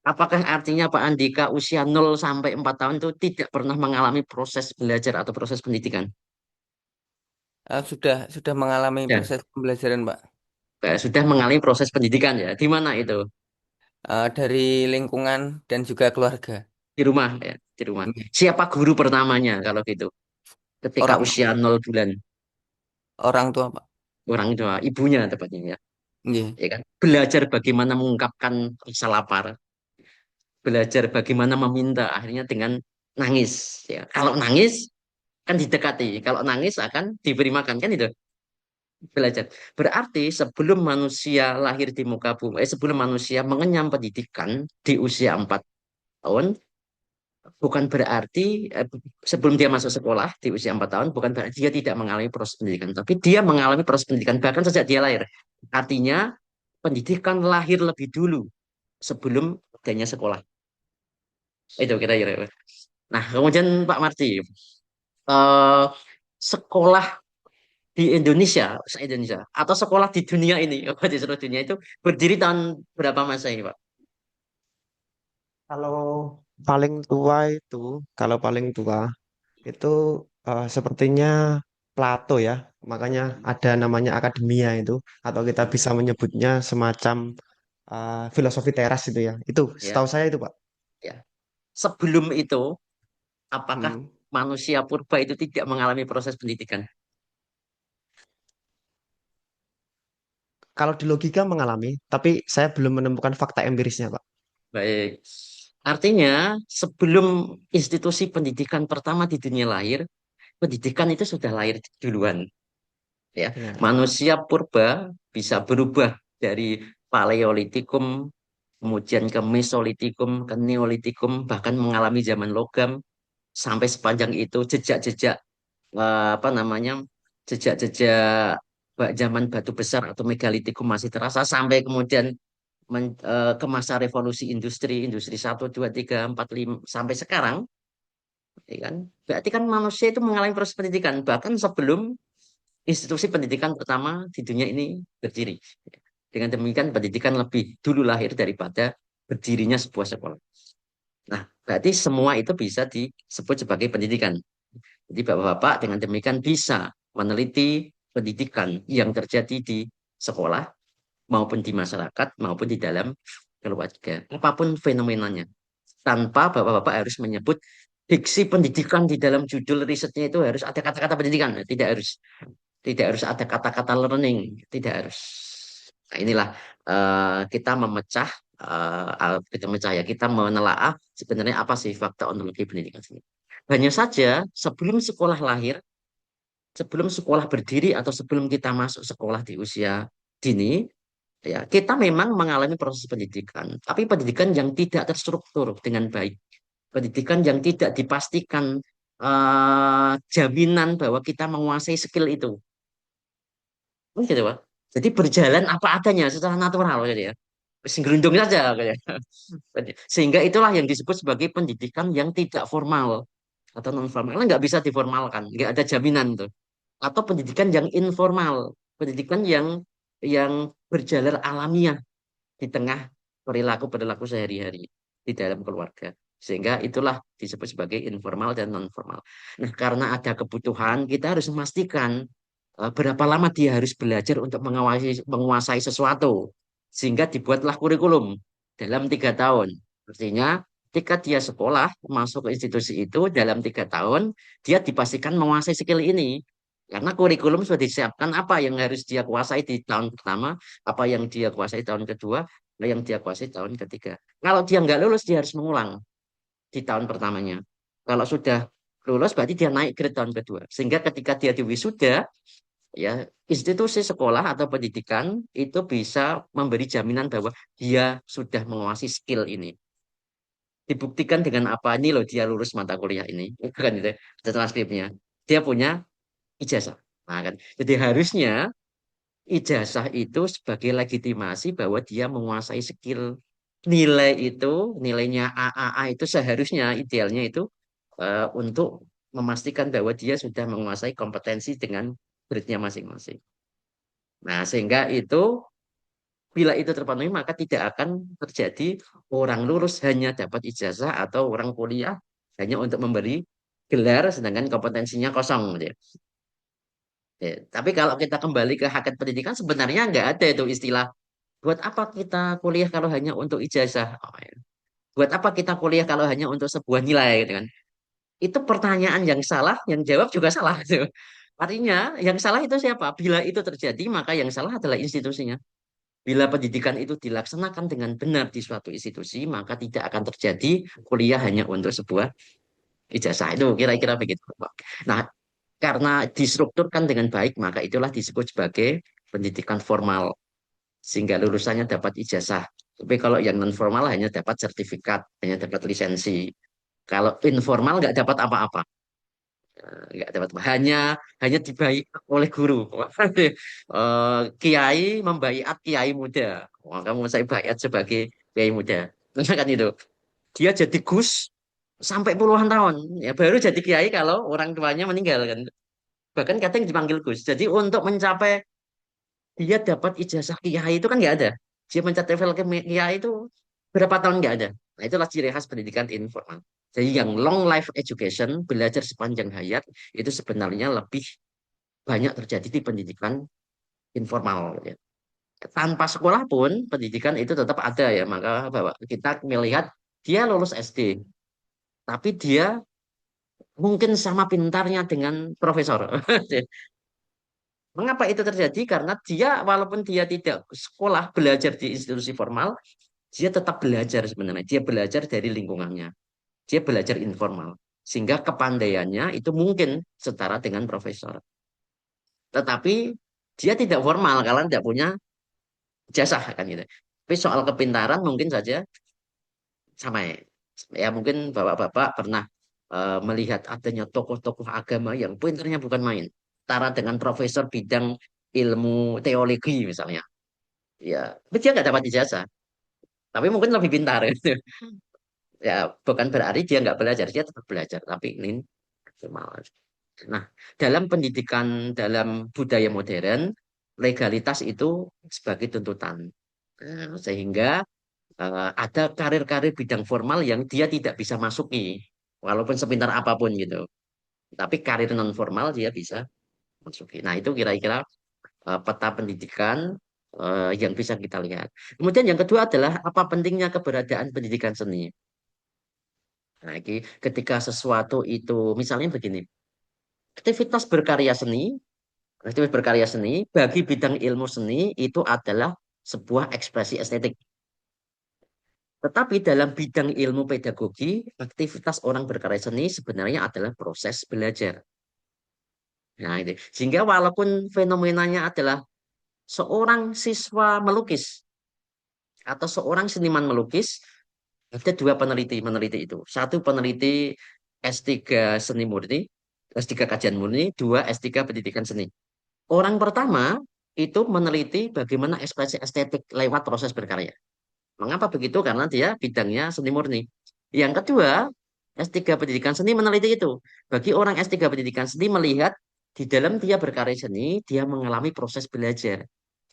Apakah artinya Pak Andika usia 0 sampai 4 tahun itu tidak pernah mengalami proses belajar atau proses pendidikan? Sudah mengalami Ya, proses pembelajaran, Pak. sudah mengalami proses pendidikan ya. Di mana itu? Dari lingkungan dan juga keluarga. Di rumah ya, di rumah. Iya. Siapa guru pertamanya kalau gitu? Ketika Orang usia 0 bulan, orang tua, Pak. orang itu ibunya tepatnya ya. Iya. Ya kan? Belajar bagaimana mengungkapkan rasa lapar, belajar bagaimana meminta akhirnya dengan nangis ya. Kalau nangis kan didekati, kalau nangis akan diberi makan kan itu belajar. Berarti sebelum manusia lahir di muka bumi, sebelum manusia mengenyam pendidikan di usia 4 tahun, bukan berarti sebelum dia masuk sekolah di usia 4 tahun, bukan berarti dia tidak mengalami proses pendidikan, tapi dia mengalami proses pendidikan bahkan sejak dia lahir. Artinya pendidikan lahir lebih dulu sebelum adanya sekolah. Itu kira-kira. Nah, kemudian Pak Marti, eh, sekolah di Indonesia, se-Indonesia, atau sekolah di dunia ini, di seluruh dunia itu berdiri tahun berapa masa ini, Pak? Kalau paling tua itu, kalau paling tua itu sepertinya Plato ya. Makanya ada namanya akademia itu, atau kita bisa menyebutnya semacam filosofi teras itu ya. Itu Ya, setahu saya itu, Pak. ya. Sebelum itu, apakah Hmm. manusia purba itu tidak mengalami proses pendidikan? Kalau di logika mengalami, tapi saya belum menemukan fakta empirisnya, Pak. Baik. Artinya, sebelum institusi pendidikan pertama di dunia lahir, pendidikan itu sudah lahir duluan. Ya, Benar. manusia purba bisa berubah dari Paleolitikum, kemudian ke Mesolitikum, ke Neolitikum, bahkan mengalami zaman logam sampai sepanjang itu jejak-jejak apa namanya jejak-jejak zaman batu besar atau megalitikum masih terasa sampai kemudian ke masa revolusi industri, industri 1, 2, 3, 4, 5 sampai sekarang, ya kan? Berarti kan manusia itu mengalami proses pendidikan bahkan sebelum institusi pendidikan pertama di dunia ini berdiri. Dengan demikian pendidikan lebih dulu lahir daripada berdirinya sebuah sekolah. Nah, berarti semua itu bisa disebut sebagai pendidikan. Jadi Bapak-Bapak dengan demikian bisa meneliti pendidikan yang terjadi di sekolah maupun di masyarakat maupun di dalam keluarga. Apapun fenomenanya. Tanpa Bapak-Bapak harus menyebut diksi pendidikan di dalam judul risetnya itu harus ada kata-kata pendidikan. Tidak harus. Tidak harus ada kata-kata learning. Tidak harus. Nah, inilah kita memecah, kita memecah ya, kita menelaah sebenarnya apa sih fakta ontologi pendidikan ini. Hanya saja sebelum sekolah lahir, sebelum sekolah berdiri atau sebelum kita masuk sekolah di usia dini, ya kita memang mengalami proses pendidikan, tapi pendidikan yang tidak terstruktur dengan baik, pendidikan yang tidak dipastikan jaminan bahwa kita menguasai skill itu. Gitu, Pak. Jadi berjalan apa adanya secara natural gitu ya. Singgerundung saja gitu ya. Sehingga itulah yang disebut sebagai pendidikan yang tidak formal atau non formal. Karena nggak bisa diformalkan, nggak ada jaminan tuh. Atau pendidikan yang informal, pendidikan yang berjalan alamiah di tengah perilaku-perilaku sehari-hari di dalam keluarga. Sehingga itulah disebut sebagai informal dan non formal. Nah, karena ada kebutuhan, kita harus memastikan berapa lama dia harus belajar untuk menguasai sesuatu. Sehingga dibuatlah kurikulum dalam 3 tahun. Artinya, ketika dia sekolah, masuk ke institusi itu dalam 3 tahun, dia dipastikan menguasai skill ini. Karena kurikulum sudah disiapkan apa yang harus dia kuasai di tahun pertama, apa yang dia kuasai tahun kedua, yang dia kuasai tahun ketiga. Kalau dia nggak lulus, dia harus mengulang di tahun pertamanya. Kalau sudah lulus, berarti dia naik grade tahun kedua. Sehingga ketika dia diwisuda, ya institusi sekolah atau pendidikan itu bisa memberi jaminan bahwa dia sudah menguasai skill ini. Dibuktikan dengan apa? Ini loh dia lulus mata kuliah ini. Kan itu, ada transkripnya. Dia punya ijazah. Nah, kan. Jadi harusnya ijazah itu sebagai legitimasi bahwa dia menguasai skill. Nilai itu, nilainya AAA itu seharusnya idealnya itu untuk memastikan bahwa dia sudah menguasai kompetensi dengan grade-nya masing-masing. Nah, sehingga itu bila itu terpenuhi maka tidak akan terjadi orang lulus hanya dapat ijazah atau orang kuliah hanya untuk memberi gelar sedangkan kompetensinya kosong gitu ya. Ya, tapi kalau kita kembali ke hakikat pendidikan sebenarnya nggak ada itu istilah buat apa kita kuliah kalau hanya untuk ijazah. Oh, ya. Buat apa kita kuliah kalau hanya untuk sebuah nilai gitu kan. Itu pertanyaan yang salah, yang jawab juga salah gitu. Artinya yang salah itu siapa? Bila itu terjadi maka yang salah adalah institusinya. Bila pendidikan itu dilaksanakan dengan benar di suatu institusi, maka tidak akan terjadi kuliah hanya untuk sebuah ijazah. Itu kira-kira begitu, Pak. Nah, karena distrukturkan dengan baik, maka itulah disebut sebagai pendidikan formal, sehingga lulusannya dapat ijazah. Tapi kalau yang non formal hanya dapat sertifikat, hanya dapat lisensi. Kalau informal nggak dapat apa-apa, nggak dapat hanya hanya dibaik oleh guru. Kiai membaiat kiai muda. Wah, kamu saya baiat sebagai kiai muda. Kan itu. Dia jadi gus sampai puluhan tahun. Ya baru jadi kiai kalau orang tuanya meninggal kan. Bahkan kadang dipanggil gus. Jadi untuk mencapai dia dapat ijazah kiai itu kan nggak ada. Dia mencapai level kiai itu berapa tahun nggak ada. Nah, itulah ciri khas pendidikan informal. Jadi yang long life education, belajar sepanjang hayat, itu sebenarnya lebih banyak terjadi di pendidikan informal. Ya. Tanpa sekolah pun, pendidikan itu tetap ada ya. Maka bahwa kita melihat dia lulus SD, tapi dia mungkin sama pintarnya dengan profesor. Mengapa itu terjadi? Karena dia walaupun dia tidak sekolah belajar di institusi formal, dia tetap belajar sebenarnya. Dia belajar dari lingkungannya. Dia belajar informal. Sehingga kepandaiannya itu mungkin setara dengan profesor. Tetapi dia tidak formal kalau tidak punya jasa kan gitu. Tapi soal kepintaran mungkin saja sama ya. Ya mungkin bapak-bapak pernah melihat adanya tokoh-tokoh agama yang pintarnya bukan main. Setara dengan profesor bidang ilmu teologi misalnya. Ya, tapi dia nggak dapat ijazah. Tapi mungkin lebih pintar gitu. Ya, bukan berarti dia nggak belajar, dia tetap belajar. Tapi ini formal. Nah, dalam pendidikan, dalam budaya modern, legalitas itu sebagai tuntutan. Nah, sehingga ada karir-karir bidang formal yang dia tidak bisa masuki, walaupun sepintar apapun gitu. Tapi karir non formal dia bisa masuki. Nah, itu kira-kira peta pendidikan yang bisa kita lihat. Kemudian yang kedua adalah apa pentingnya keberadaan pendidikan seni. Nah, ketika sesuatu itu misalnya begini, aktivitas berkarya seni, aktivitas berkarya seni bagi bidang ilmu seni itu adalah sebuah ekspresi estetik. Tetapi dalam bidang ilmu pedagogi, aktivitas orang berkarya seni sebenarnya adalah proses belajar. Nah, itu. Sehingga walaupun fenomenanya adalah seorang siswa melukis atau seorang seniman melukis, ada dua peneliti meneliti itu. Satu peneliti S3 seni murni, S3 kajian murni, dua S3 pendidikan seni. Orang pertama itu meneliti bagaimana ekspresi estetik lewat proses berkarya. Mengapa begitu? Karena dia bidangnya seni murni. Yang kedua, S3 pendidikan seni meneliti itu. Bagi orang S3 pendidikan seni melihat di dalam dia berkarya seni, dia mengalami proses belajar.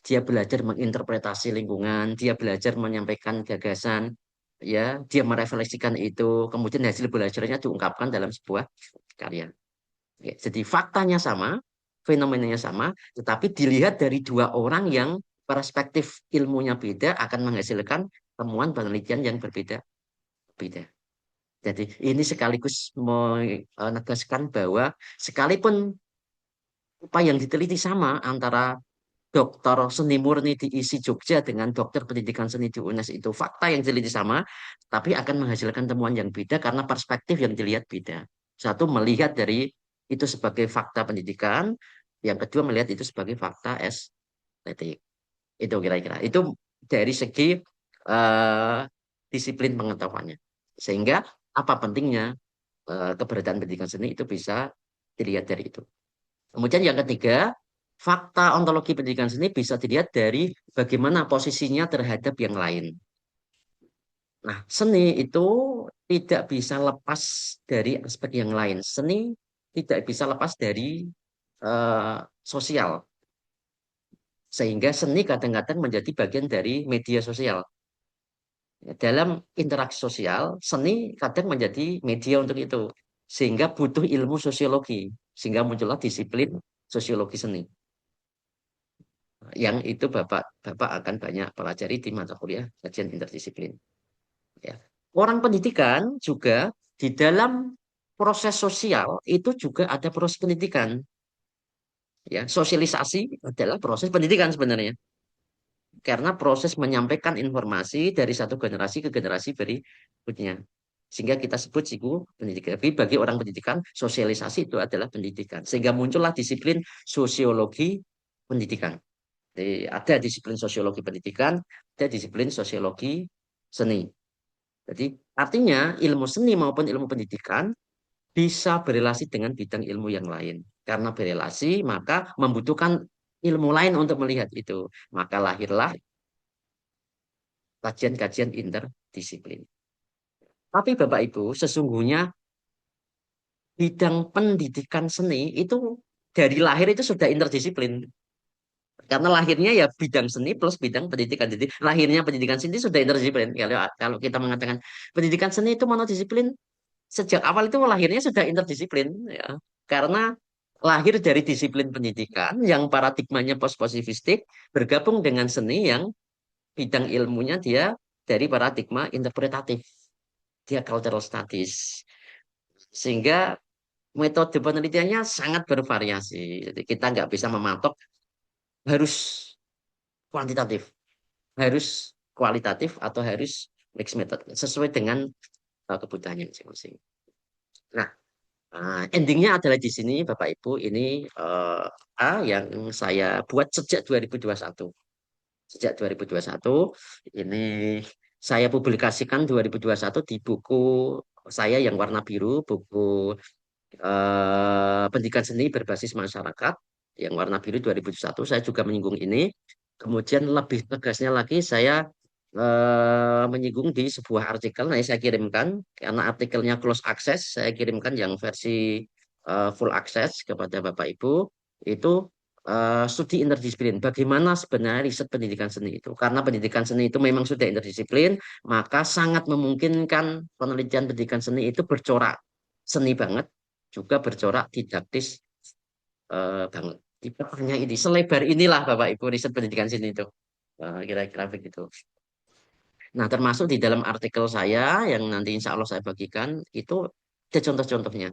Dia belajar menginterpretasi lingkungan, dia belajar menyampaikan gagasan, ya, dia merefleksikan itu, kemudian hasil belajarnya diungkapkan dalam sebuah karya. Ya, jadi faktanya sama, fenomenanya sama, tetapi dilihat dari dua orang yang perspektif ilmunya beda akan menghasilkan temuan penelitian yang berbeda. Beda. Jadi ini sekaligus menegaskan bahwa sekalipun apa yang diteliti sama antara dokter seni murni di ISI Jogja dengan dokter pendidikan seni di UNES itu fakta yang diteliti sama, tapi akan menghasilkan temuan yang beda karena perspektif yang dilihat beda. Satu melihat dari itu sebagai fakta pendidikan, yang kedua melihat itu sebagai fakta estetik. Itu kira-kira. Itu dari segi eh, disiplin pengetahuannya. Sehingga apa pentingnya keberadaan pendidikan seni itu bisa dilihat dari itu. Kemudian yang ketiga, fakta ontologi pendidikan seni bisa dilihat dari bagaimana posisinya terhadap yang lain. Nah, seni itu tidak bisa lepas dari aspek yang lain. Seni tidak bisa lepas dari sosial. Sehingga seni kadang-kadang menjadi bagian dari media sosial. Dalam interaksi sosial, seni kadang menjadi media untuk itu. Sehingga butuh ilmu sosiologi. Sehingga muncullah disiplin sosiologi seni. Yang itu Bapak akan banyak pelajari di mata kuliah kajian interdisiplin. Ya. Orang pendidikan juga di dalam proses sosial itu juga ada proses pendidikan. Ya, sosialisasi adalah proses pendidikan sebenarnya. Karena proses menyampaikan informasi dari satu generasi ke generasi berikutnya. Sehingga kita sebut siku pendidikan. Tapi bagi orang pendidikan, sosialisasi itu adalah pendidikan. Sehingga muncullah disiplin sosiologi pendidikan. Jadi, ada disiplin sosiologi pendidikan, ada disiplin sosiologi seni. Jadi artinya ilmu seni maupun ilmu pendidikan bisa berelasi dengan bidang ilmu yang lain. Karena berelasi, maka membutuhkan ilmu lain untuk melihat itu. Maka lahirlah kajian-kajian interdisiplin. Tapi Bapak Ibu, sesungguhnya bidang pendidikan seni itu dari lahir itu sudah interdisiplin. Karena lahirnya ya bidang seni plus bidang pendidikan. Jadi lahirnya pendidikan seni sudah interdisiplin. Kalau kita mengatakan pendidikan seni itu monodisiplin, sejak awal itu lahirnya sudah interdisiplin. Ya. Karena lahir dari disiplin pendidikan yang paradigmanya post-positivistik bergabung dengan seni yang bidang ilmunya dia dari paradigma interpretatif. Dia cultural studies. Sehingga metode penelitiannya sangat bervariasi. Jadi kita nggak bisa mematok harus kuantitatif, harus kualitatif atau harus mixed method sesuai dengan kebutuhannya masing-masing. Nah, endingnya adalah di sini Bapak Ibu ini yang saya buat sejak 2021. Sejak 2021 ini saya publikasikan 2021 di buku saya yang warna biru, buku pendidikan seni berbasis masyarakat yang warna biru 2021. Saya juga menyinggung ini. Kemudian lebih tegasnya lagi saya menyinggung di sebuah artikel. Nah, saya kirimkan karena artikelnya close access, saya kirimkan yang versi full access kepada Bapak Ibu. Itu studi interdisiplin. Bagaimana sebenarnya riset pendidikan seni itu? Karena pendidikan seni itu memang sudah interdisiplin, maka sangat memungkinkan penelitian pendidikan seni itu bercorak seni banget, juga bercorak didaktis banget. Tipe-tipenya ini selebar inilah Bapak Ibu riset pendidikan seni itu. Kira-kira begitu. Nah, termasuk di dalam artikel saya yang nanti insya Allah saya bagikan itu ada contoh-contohnya.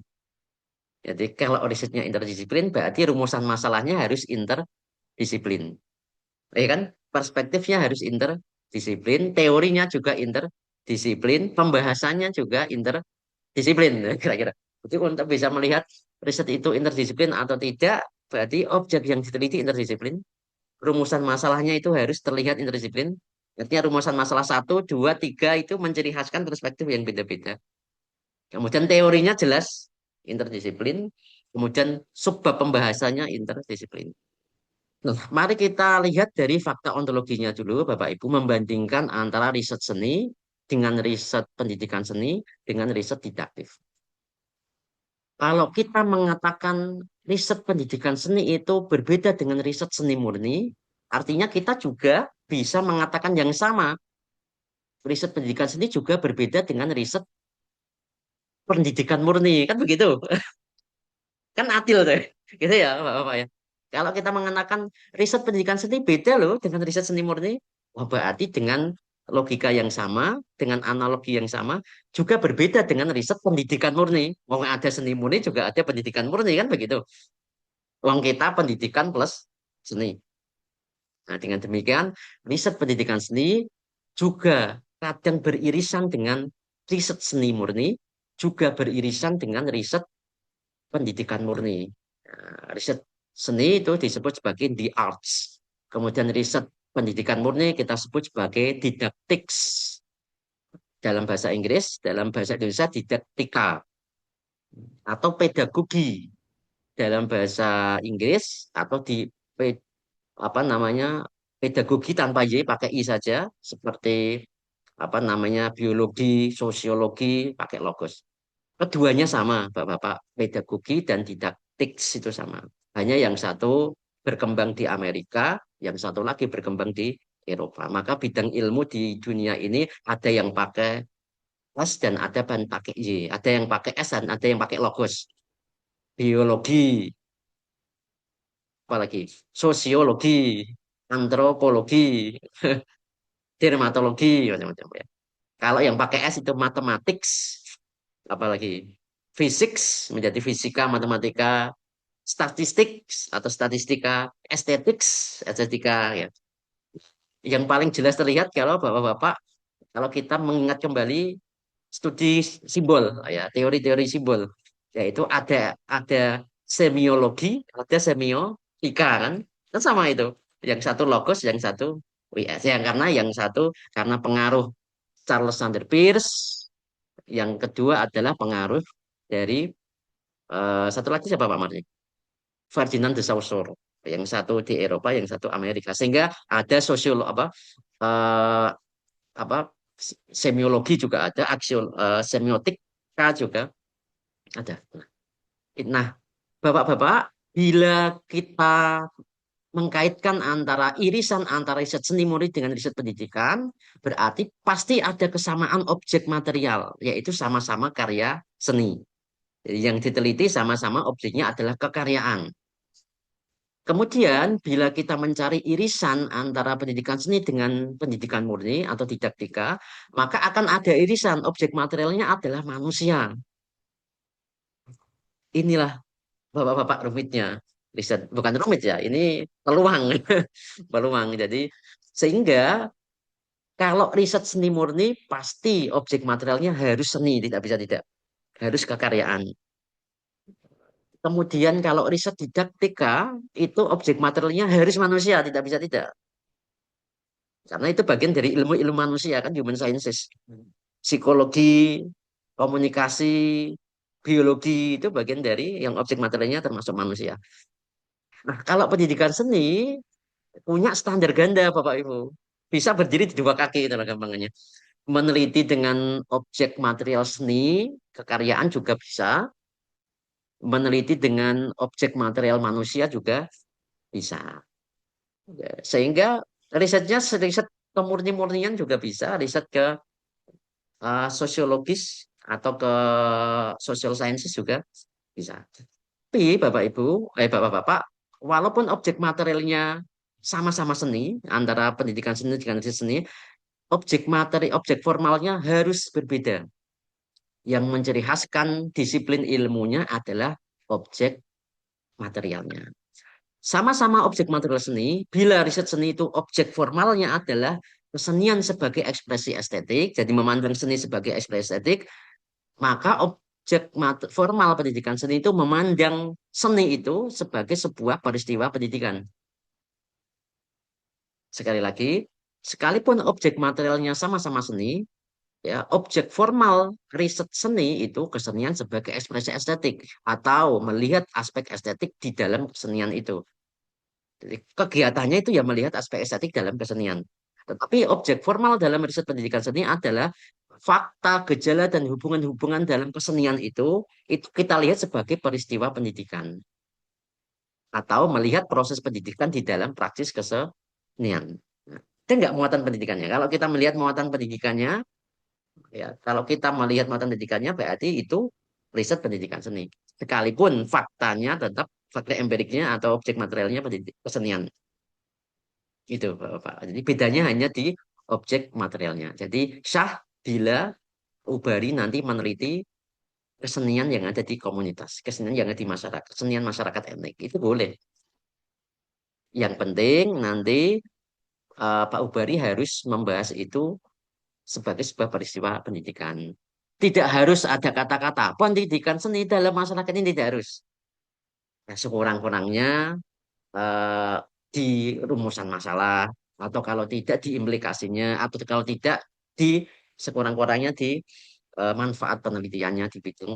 Jadi kalau risetnya interdisiplin berarti rumusan masalahnya harus interdisiplin. Ya kan? Perspektifnya harus interdisiplin, teorinya juga interdisiplin, pembahasannya juga interdisiplin kira-kira. Jadi untuk bisa melihat riset itu interdisiplin atau tidak, berarti objek yang diteliti interdisiplin, rumusan masalahnya itu harus terlihat interdisiplin. Artinya rumusan masalah satu, dua, tiga itu menciri khaskan perspektif yang beda-beda. Kemudian teorinya jelas interdisiplin, kemudian subbab pembahasannya interdisiplin. Nah, mari kita lihat dari fakta ontologinya dulu, Bapak Ibu, membandingkan antara riset seni dengan riset pendidikan seni dengan riset didaktif. Kalau kita mengatakan riset pendidikan seni itu berbeda dengan riset seni murni, artinya kita juga bisa mengatakan yang sama. Riset pendidikan seni juga berbeda dengan riset pendidikan murni, kan begitu? Kan adil deh. Gitu ya, Bapak ya. Kalau kita mengenakan riset pendidikan seni beda loh dengan riset seni murni, wah berarti dengan logika yang sama, dengan analogi yang sama, juga berbeda dengan riset pendidikan murni. Wong ada seni murni juga ada pendidikan murni kan begitu. Wong kita pendidikan plus seni. Nah, dengan demikian riset pendidikan seni juga kadang beririsan dengan riset seni murni, juga beririsan dengan riset pendidikan murni. Nah, riset seni itu disebut sebagai the arts. Kemudian riset pendidikan murni kita sebut sebagai didactics. Dalam bahasa Inggris, dalam bahasa Indonesia didaktika atau pedagogi dalam bahasa Inggris atau di apa namanya pedagogi tanpa y pakai i saja seperti apa namanya biologi, sosiologi pakai logos. Keduanya sama, Bapak-bapak. Pedagogi dan didaktik itu sama. Hanya yang satu berkembang di Amerika, yang satu lagi berkembang di Eropa. Maka bidang ilmu di dunia ini ada yang pakai S dan ada yang pakai Y. Ada yang pakai S dan ada yang pakai logos. Biologi, apalagi sosiologi, antropologi, dermatologi, macam-macam ya. Kalau yang pakai S itu matematik, apalagi fisik menjadi fisika, matematika, statistik atau statistika, estetika ya. Yang paling jelas terlihat kalau Bapak-bapak kalau kita mengingat kembali studi simbol ya, teori-teori simbol yaitu ada semiologi, ada semiotika kan? Kan sama itu. Yang satu logos, yang satu WS. Yang karena yang satu karena pengaruh Charles Sanders Peirce, yang kedua adalah pengaruh dari satu lagi siapa Pak Marji? Ferdinand de Saussure. Yang satu di Eropa, yang satu Amerika. Sehingga ada sosiolog eh, apa semiologi juga ada, semiotika juga ada. Nah, Bapak-bapak, bila kita mengkaitkan antara irisan antara riset seni murni dengan riset pendidikan, berarti pasti ada kesamaan objek material, yaitu sama-sama karya seni. Jadi yang diteliti sama-sama objeknya adalah kekaryaan. Kemudian, bila kita mencari irisan antara pendidikan seni dengan pendidikan murni atau didaktika, maka akan ada irisan objek materialnya adalah manusia. Inilah bapak-bapak rumitnya. Riset bukan rumit ya, ini peluang, peluang. Jadi sehingga kalau riset seni murni pasti objek materialnya harus seni, tidak bisa tidak, harus kekaryaan. Kemudian kalau riset didaktika itu objek materialnya harus manusia, tidak bisa tidak. Karena itu bagian dari ilmu-ilmu manusia kan human sciences. Psikologi, komunikasi, biologi itu bagian dari yang objek materialnya termasuk manusia. Nah, kalau pendidikan seni punya standar ganda Bapak Ibu. Bisa berdiri di dua kaki itu gampangnya. Meneliti dengan objek material seni, kekaryaan juga bisa. Meneliti dengan objek material manusia juga bisa. Ya, sehingga risetnya riset kemurni-murnian juga bisa, riset ke sosiologis atau ke social sciences juga bisa. Tapi Bapak Ibu, Bapak-Bapak, walaupun objek materialnya sama-sama seni, antara pendidikan seni dengan riset seni, objek formalnya harus berbeda. Yang menciri khaskan disiplin ilmunya adalah objek materialnya. Sama-sama objek material seni, bila riset seni itu objek formalnya adalah kesenian sebagai ekspresi estetik, jadi memandang seni sebagai ekspresi estetik, maka objek formal pendidikan seni itu memandang seni itu sebagai sebuah peristiwa pendidikan. Sekali lagi, sekalipun objek materialnya sama-sama seni, ya, objek formal riset seni itu kesenian sebagai ekspresi estetik atau melihat aspek estetik di dalam kesenian itu. Jadi, kegiatannya itu ya melihat aspek estetik dalam kesenian. Tetapi objek formal dalam riset pendidikan seni adalah fakta, gejala, dan hubungan-hubungan dalam kesenian itu kita lihat sebagai peristiwa pendidikan. Atau melihat proses pendidikan di dalam praksis kesenian. Nah, itu enggak muatan pendidikannya. Kalau kita melihat muatan pendidikannya, ya, kalau kita melihat muatan pendidikannya berarti itu riset pendidikan seni. Sekalipun faktanya tetap fakta empiriknya atau objek materialnya kesenian. Itu Bapak. Jadi bedanya hanya di objek materialnya. Jadi sah bila Ubari nanti meneliti kesenian yang ada di komunitas, kesenian yang ada di masyarakat, kesenian masyarakat etnik. Itu boleh. Yang penting nanti Pak Ubari harus membahas itu sebagai sebuah peristiwa pendidikan. Tidak harus ada kata-kata pendidikan seni dalam masyarakat ini, tidak harus. Nah, sekurang-kurangnya eh, di rumusan masalah, atau kalau tidak di implikasinya, atau kalau tidak di sekurang-kurangnya di manfaat penelitiannya di bidang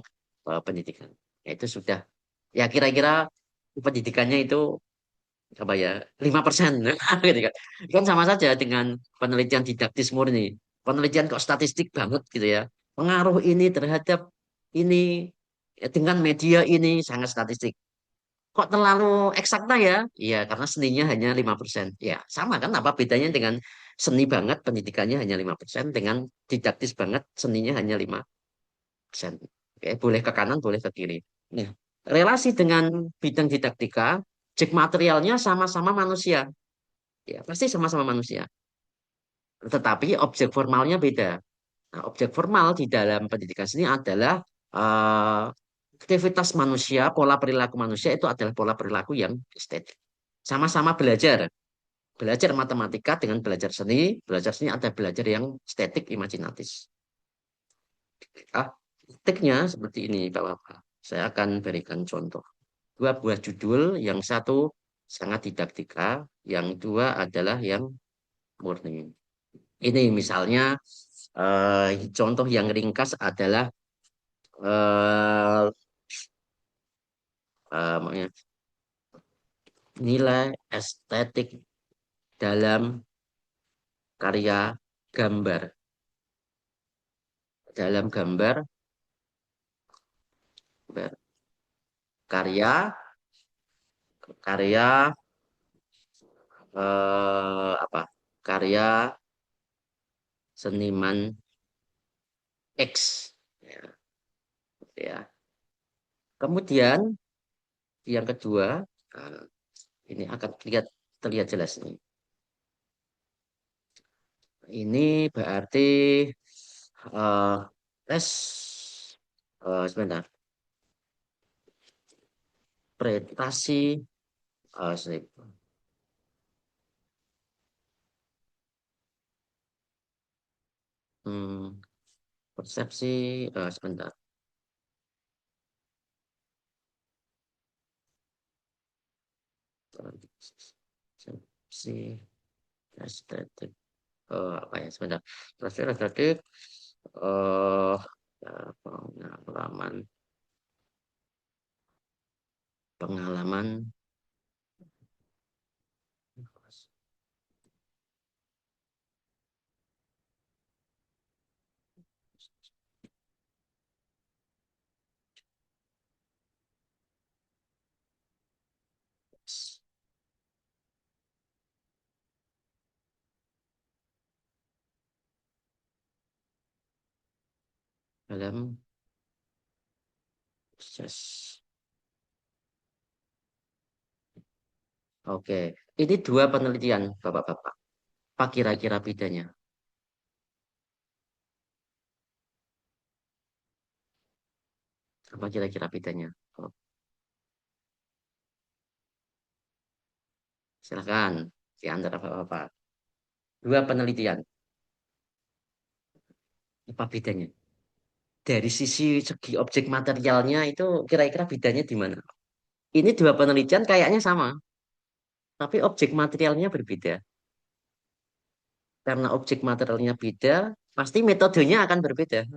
pendidikan. Ya, itu sudah, ya kira-kira pendidikannya itu apa ya, 5%. Gitu kan. Kan sama saja dengan penelitian didaktis murni. Penelitian kok statistik banget gitu ya. Pengaruh ini terhadap ini, ya, dengan media ini sangat statistik. Kok terlalu eksakta ya? Iya, karena seninya hanya 5%. Ya, sama kan, apa bedanya dengan seni banget pendidikannya hanya 5% dengan didaktis banget seninya hanya 5%. Oke, boleh ke kanan, boleh ke kiri. Nah, relasi dengan bidang didaktika, objek materialnya sama-sama manusia. Ya, pasti sama-sama manusia. Tetapi objek formalnya beda. Nah, objek formal di dalam pendidikan seni adalah eh, aktivitas manusia, pola perilaku manusia itu adalah pola perilaku yang estetik. Sama-sama belajar. Belajar matematika dengan belajar seni ada belajar yang estetik, imajinatif. Ah, estetiknya seperti ini, Bapak. Saya akan berikan contoh. Dua buah judul, yang satu sangat didaktika, yang dua adalah yang murni. Ini misalnya contoh yang ringkas adalah eh, makanya nilai estetik dalam karya gambar. Dalam gambar, karya, karya apa? Karya seniman X. Ya, ya. Kemudian yang kedua, eh, ini akan terlihat jelas nih. Ini berarti tes sebentar, prestasi sip. Hmm, persepsi sebentar. Persepsi estetik apa ya sebentar. Persepsi estetik eh pengalaman pengalaman dalam proses. Oke, ini dua penelitian, Bapak-bapak. Apa kira-kira bedanya? Apa kira-kira bedanya? Oh, silakan di antara Bapak-bapak. Dua penelitian. Apa bedanya? Dari segi objek materialnya itu kira-kira bedanya di mana? Ini dua penelitian kayaknya sama, tapi objek materialnya berbeda. Karena objek materialnya beda, pasti metodenya akan berbeda.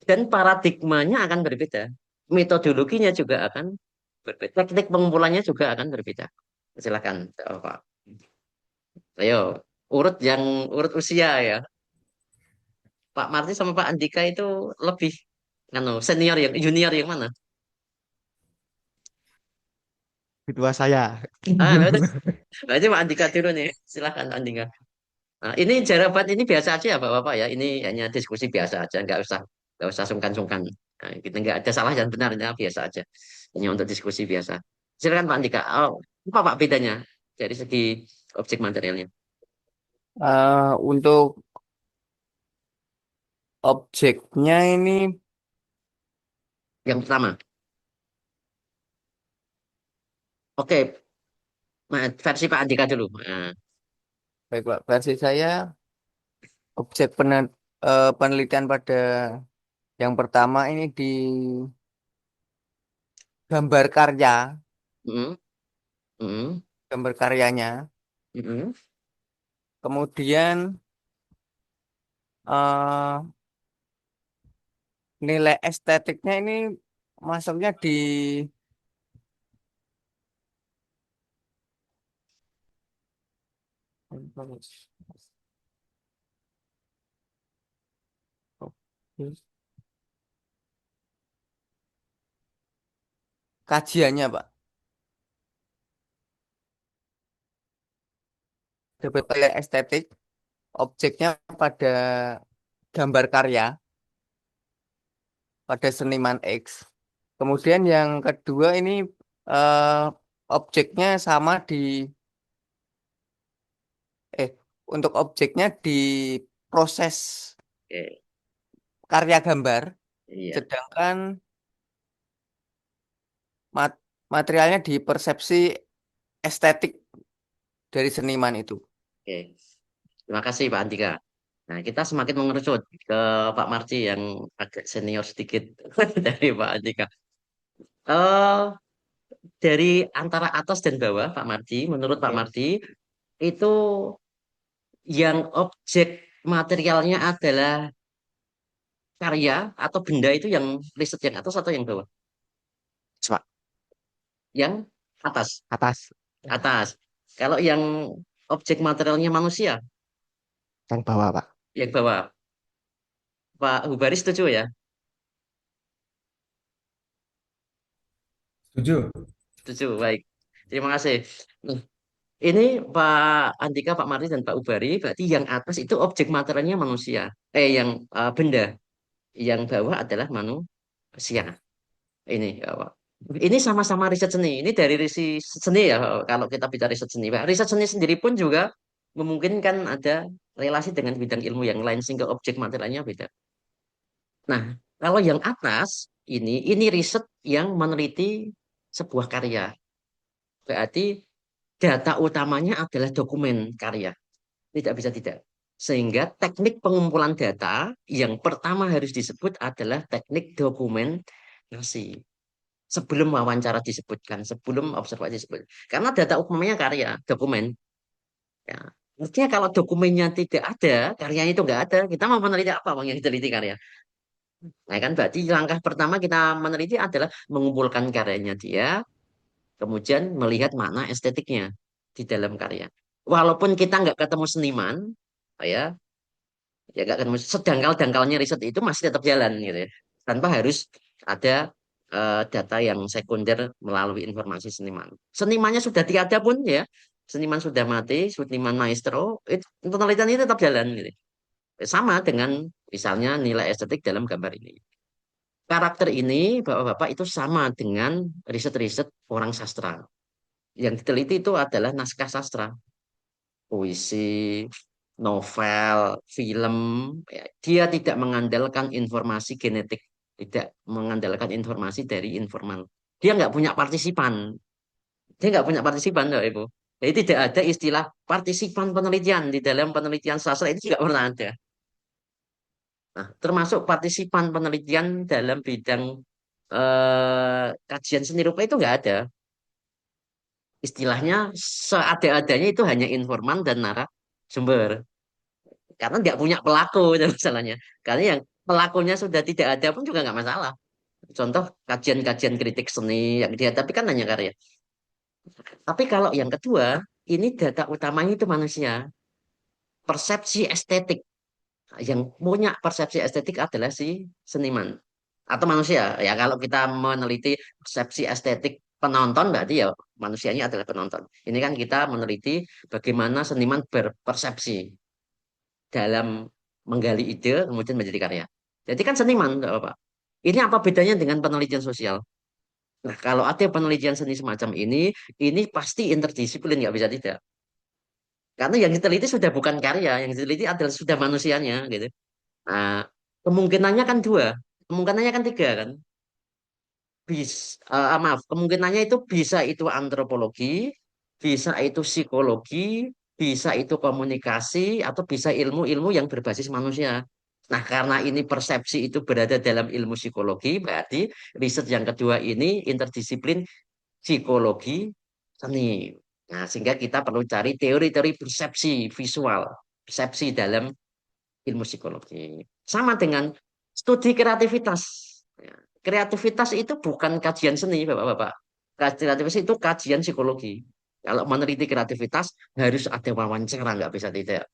Dan paradigmanya akan berbeda. Metodologinya juga akan berbeda. Teknik pengumpulannya juga akan berbeda. Silakan, Pak. Ayo, urut usia ya. Pak Marti sama Pak Andika itu lebih senior yang junior yang mana? Kedua saya. Berarti Pak Andika dulu nih. Silakan Andika. Nah, ini jawaban ini biasa aja ya Bapak-bapak ya. Ini hanya diskusi biasa aja, nggak usah sungkan-sungkan. Nah, kita nggak ada salah dan benarnya biasa aja. Hanya untuk diskusi biasa. Silakan Pak Andika. Oh, apa Pak bedanya dari segi objek materialnya? Untuk objeknya ini, Yang pertama, oke, nah, versi Pak Andika dulu. Nah, baik Pak, versi saya, penelitian pada yang pertama ini di gambar karya, mm, mm, gambar karyanya. mm, Kemudian eh, nilai estetiknya ini masuknya di kajiannya, Pak. Dapat nilai estetik objeknya pada gambar karya, pada seniman X. Kemudian yang kedua ini eh, objeknya sama di eh untuk objeknya di proses oke, karya gambar, iya, sedangkan materialnya di persepsi estetik dari seniman itu. oke. Terima kasih Pak Andika. Nah, kita semakin mengerucut ke Pak Marci yang agak senior sedikit dari Pak Andika. Eh, dari antara atas dan bawah, Pak Marci, menurut Pak Oke. Marci, itu yang objek materialnya adalah karya atau benda itu yang riset yang atas atau yang bawah? Pak. Yang atas, Atas. atas. Kalau yang objek materialnya manusia, Yang bawah, Pak. yang bawah. Pak Hubari setuju ya? Setuju? Setuju, baik. Terima kasih. Nah, ini Pak Andika, Pak Marti, dan Pak Ubari, berarti yang atas itu objek materialnya manusia. Yang benda. Yang bawah adalah manusia. Ini, ya, Pak. Ini sama-sama riset seni. Ini dari riset seni ya, kalau kita bicara riset seni. Pak. Riset seni sendiri pun juga memungkinkan ada relasi dengan bidang ilmu yang lain, sehingga objek materialnya beda. Nah, kalau yang atas, ini riset yang meneliti sebuah karya. Berarti data utamanya adalah dokumen karya. Tidak bisa tidak. Sehingga teknik pengumpulan data yang pertama harus disebut adalah teknik dokumentasi. Sebelum wawancara disebutkan, sebelum observasi disebut. Karena data utamanya karya, dokumen. Ya. Artinya kalau dokumennya tidak ada, karyanya itu nggak ada, kita mau meneliti apa Bang, yang diteliti karya? Nah kan berarti langkah pertama kita meneliti adalah mengumpulkan karyanya dia, kemudian melihat makna estetiknya di dalam karya. Walaupun kita nggak ketemu seniman, ya, ya nggak ketemu sedangkal-dangkalnya riset itu masih tetap jalan gitu ya. Tanpa harus ada data yang sekunder melalui informasi seniman. Senimannya sudah tiada pun ya, seniman sudah mati, seniman maestro, itu penelitian ini tetap jalan gitu. Sama dengan Misalnya nilai estetik dalam gambar ini. Karakter ini, Bapak-Bapak, itu sama dengan riset-riset orang sastra. Yang diteliti itu adalah naskah sastra, puisi, novel, film. Ya, dia tidak mengandalkan informasi genetik, tidak mengandalkan informasi dari informan. Dia nggak punya partisipan. Dia nggak punya partisipan, Bapak Ibu. Jadi tidak ada istilah partisipan penelitian di dalam penelitian sastra itu juga pernah ada. Nah, termasuk partisipan penelitian dalam bidang kajian seni rupa itu nggak ada. Istilahnya seada-adanya itu hanya informan dan narasumber. Karena nggak punya pelaku itu masalahnya. Karena yang pelakunya sudah tidak ada pun juga nggak masalah. Contoh kajian-kajian kritik seni yang dihadapi kan hanya karya. Tapi kalau yang kedua, ini data utamanya itu manusia. Persepsi estetik. Yang punya persepsi estetik adalah si seniman atau manusia. Ya kalau kita meneliti persepsi estetik penonton berarti ya manusianya adalah penonton. Ini kan kita meneliti bagaimana seniman berpersepsi dalam menggali ide kemudian menjadi karya. Jadi kan seniman, enggak apa-apa. Ini apa bedanya dengan penelitian sosial? Nah, kalau ada penelitian seni semacam ini pasti interdisiplin, nggak bisa tidak. Karena yang diteliti sudah bukan karya, yang diteliti adalah sudah manusianya, gitu. Nah, kemungkinannya kan dua, kemungkinannya kan tiga kan. Maaf, kemungkinannya itu bisa itu antropologi, bisa itu psikologi, bisa itu komunikasi, atau bisa ilmu-ilmu yang berbasis manusia. Nah, karena ini persepsi itu berada dalam ilmu psikologi, berarti riset yang kedua ini interdisiplin psikologi seni. Nah, sehingga kita perlu cari teori-teori persepsi visual, persepsi dalam ilmu psikologi. Sama dengan studi kreativitas. Ya, kreativitas itu bukan kajian seni, Bapak-Bapak. Kreativitas itu kajian psikologi. Kalau meneliti kreativitas harus ada wawancara, nggak bisa tidak.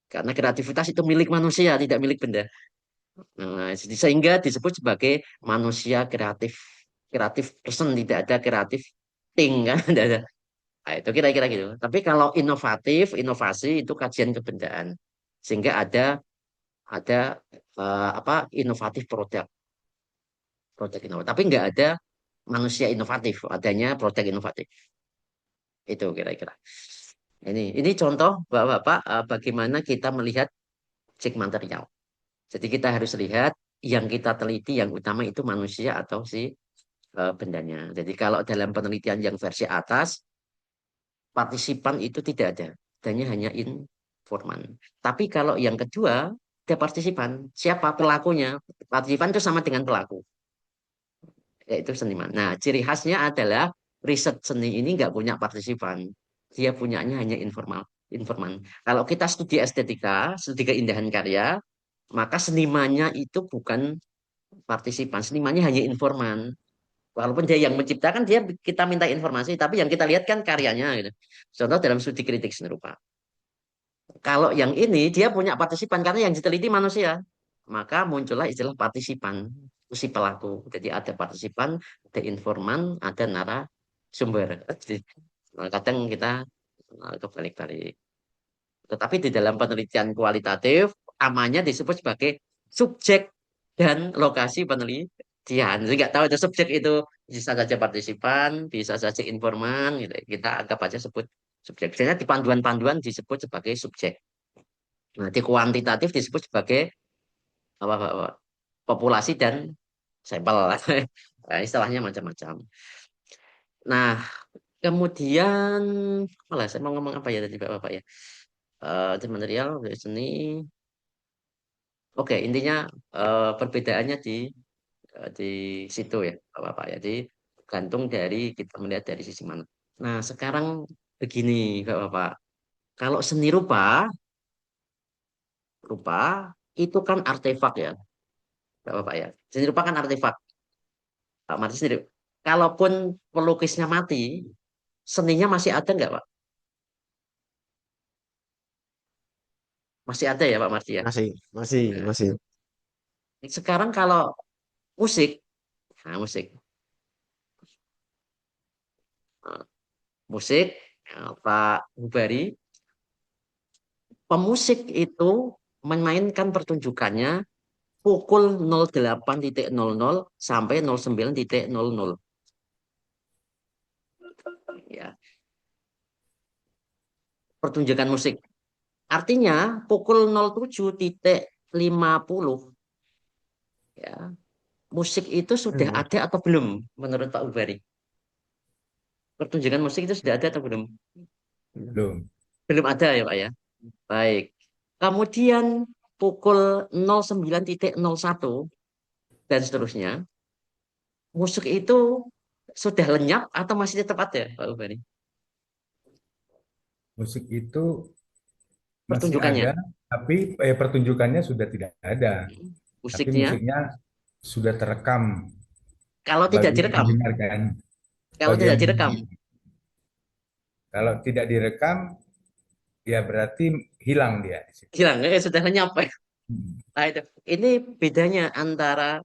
Karena kreativitas itu milik manusia, tidak milik benda. Nah, sehingga disebut sebagai manusia kreatif. Kreatif person, tidak ada kreatif thing, kan? Tidak ada. Nah, itu kira-kira gitu. Tapi kalau inovatif, inovasi itu kajian kebendaan. Sehingga ada apa inovatif produk inovatif tapi nggak ada manusia inovatif adanya produk inovatif itu kira-kira ini contoh bapak-bapak bagaimana kita melihat cek material jadi kita harus lihat yang kita teliti yang utama itu manusia atau si bendanya jadi kalau dalam penelitian yang versi atas partisipan itu tidak ada adanya hanya informan tapi kalau yang kedua ada partisipan siapa pelakunya partisipan itu sama dengan pelaku yaitu seniman. Nah, ciri khasnya adalah riset seni ini nggak punya partisipan. Dia punyanya hanya informan. Kalau kita studi estetika, studi keindahan karya, maka senimannya itu bukan partisipan. Senimannya hanya informan. Walaupun dia yang menciptakan, dia kita minta informasi, tapi yang kita lihat kan karyanya. Gitu. Contoh dalam studi kritik seni rupa. Kalau yang ini dia punya partisipan karena yang diteliti manusia, maka muncullah istilah partisipan, si pelaku. Jadi ada partisipan, ada informan, ada narasumber. Jadi, kadang kita kebalik-balik. Tetapi di dalam penelitian kualitatif, namanya disebut sebagai subjek dan lokasi penelitian. Jadi nggak tahu itu subjek itu bisa saja partisipan, bisa saja informan, gitu. Kita anggap aja sebut subjek. Biasanya di panduan-panduan disebut sebagai subjek. Nah, di kuantitatif disebut sebagai apa, populasi dan sampel. Nah, istilahnya macam-macam. Nah, kemudian malah saya mau ngomong apa ya tadi Bapak ya? Di material, dari seni. Oke, intinya perbedaannya di situ ya, Bapak ya. Jadi gantung dari kita melihat dari sisi mana. Nah, sekarang begini, Bapak. Kalau seni rupa itu kan artefak ya, Bapak ya. Seni rupa kan artefak. Pak Marti sendiri. Kalaupun pelukisnya mati, seninya masih ada nggak, Pak? Masih ada ya, Pak Marti ya. Masih, masih, Nah, masih. sekarang kalau musik, nah musik, Nah, musik, Pak Hubari, pemusik itu memainkan pertunjukannya pukul 08.00 sampai 09.00. Ya, pertunjukan musik. Artinya pukul 07.50 ya, musik itu sudah Hmm. ada atau belum menurut Pak Ubari? Pertunjukan musik itu sudah ada atau belum? Belum. Belum ada ya Pak ya. Baik. Kemudian pukul 09.01 dan seterusnya, musik itu sudah lenyap atau masih tetap ada Pak Ubari? Musik itu masih Pertunjukannya. ada, tapi pertunjukannya sudah tidak ada. Tapi Musiknya musiknya sudah terekam kalau tidak bagi direkam, pendengar kan, kalau bagian tidak direkam, bunyi. Kalau tidak direkam, ya berarti hilang dia di situ. hilang, sudah lenyap. Hmm. Nah, itu. Ini bedanya antara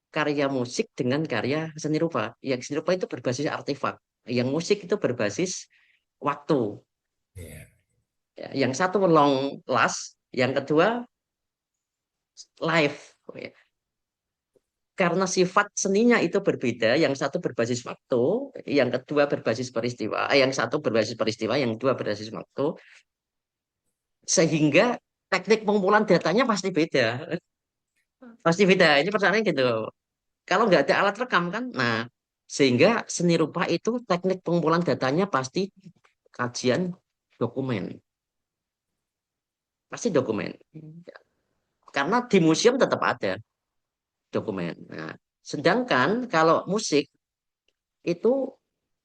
karya musik dengan karya seni rupa. Yang seni rupa itu berbasis artefak, yang musik itu berbasis waktu. Iya. Ya, yang satu long last, yang kedua live. Ya. Karena sifat seninya itu berbeda, yang satu berbasis waktu, yang kedua berbasis peristiwa, yang satu berbasis peristiwa, yang dua berbasis waktu, sehingga teknik pengumpulan datanya pasti beda. Pasti beda. Ini persoalannya gitu. Kalau nggak ada alat rekam kan, nah sehingga seni rupa itu teknik pengumpulan datanya pasti kajian dokumen, pasti dokumen. Karena di museum tetap ada dokumen. Nah, sedangkan kalau musik itu